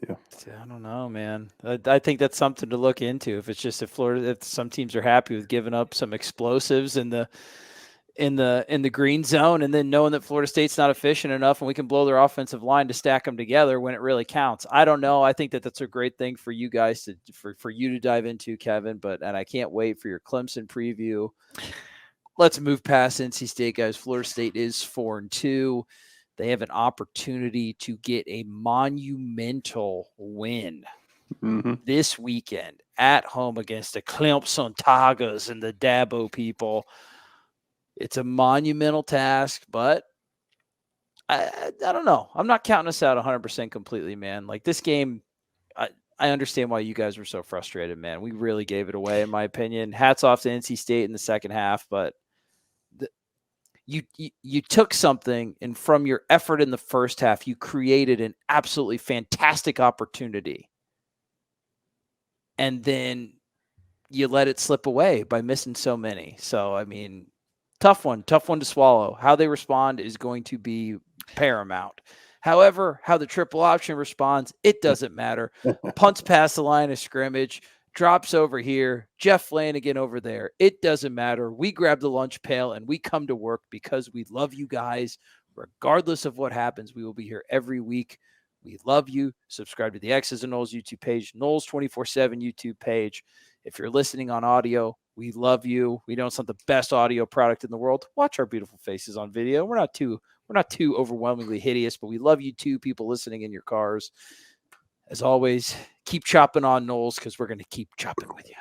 Yeah, I don't know, man. I think that's something to look into. If it's just if some teams are happy with giving up some explosives in the green zone, and then knowing that Florida State's not efficient enough and we can blow their offensive line to stack them together when it really counts. I don't know. I think that that's a great thing for you guys for you to dive into, Kevin. And I can't wait for your Clemson preview. Let's move past NC State, guys. Florida State is 4-2. They have an opportunity to get a monumental win this weekend at home against the Clemson Tigers and the Dabo people. It's a monumental task, but I don't know. I'm not counting us out 100% completely, man. Like this game, I understand why you guys were so frustrated, man. We really gave it away, in my opinion. Hats off to NC State in the second half, but you took something, and from your effort in the first half, you created an absolutely fantastic opportunity. And then you let it slip away by missing so many. So, I mean, tough one to swallow. How they respond is going to be paramount. However, how the triple option responds, it doesn't matter. Punts past the line of scrimmage, drops over here, Jeff Flanagan over there. It doesn't matter. We grab the lunch pail and we come to work because we love you guys. Regardless of what happens, we will be here every week. We love you. Subscribe to the X's and Knowles YouTube page, Knowles 24/7 YouTube page. If you're listening on audio, we love you. We know it's not the best audio product in the world. Watch our beautiful faces on video. We're not too overwhelmingly hideous, but we love you too, people listening in your cars. As always, keep chopping on Knowles because we're going to keep chopping with you.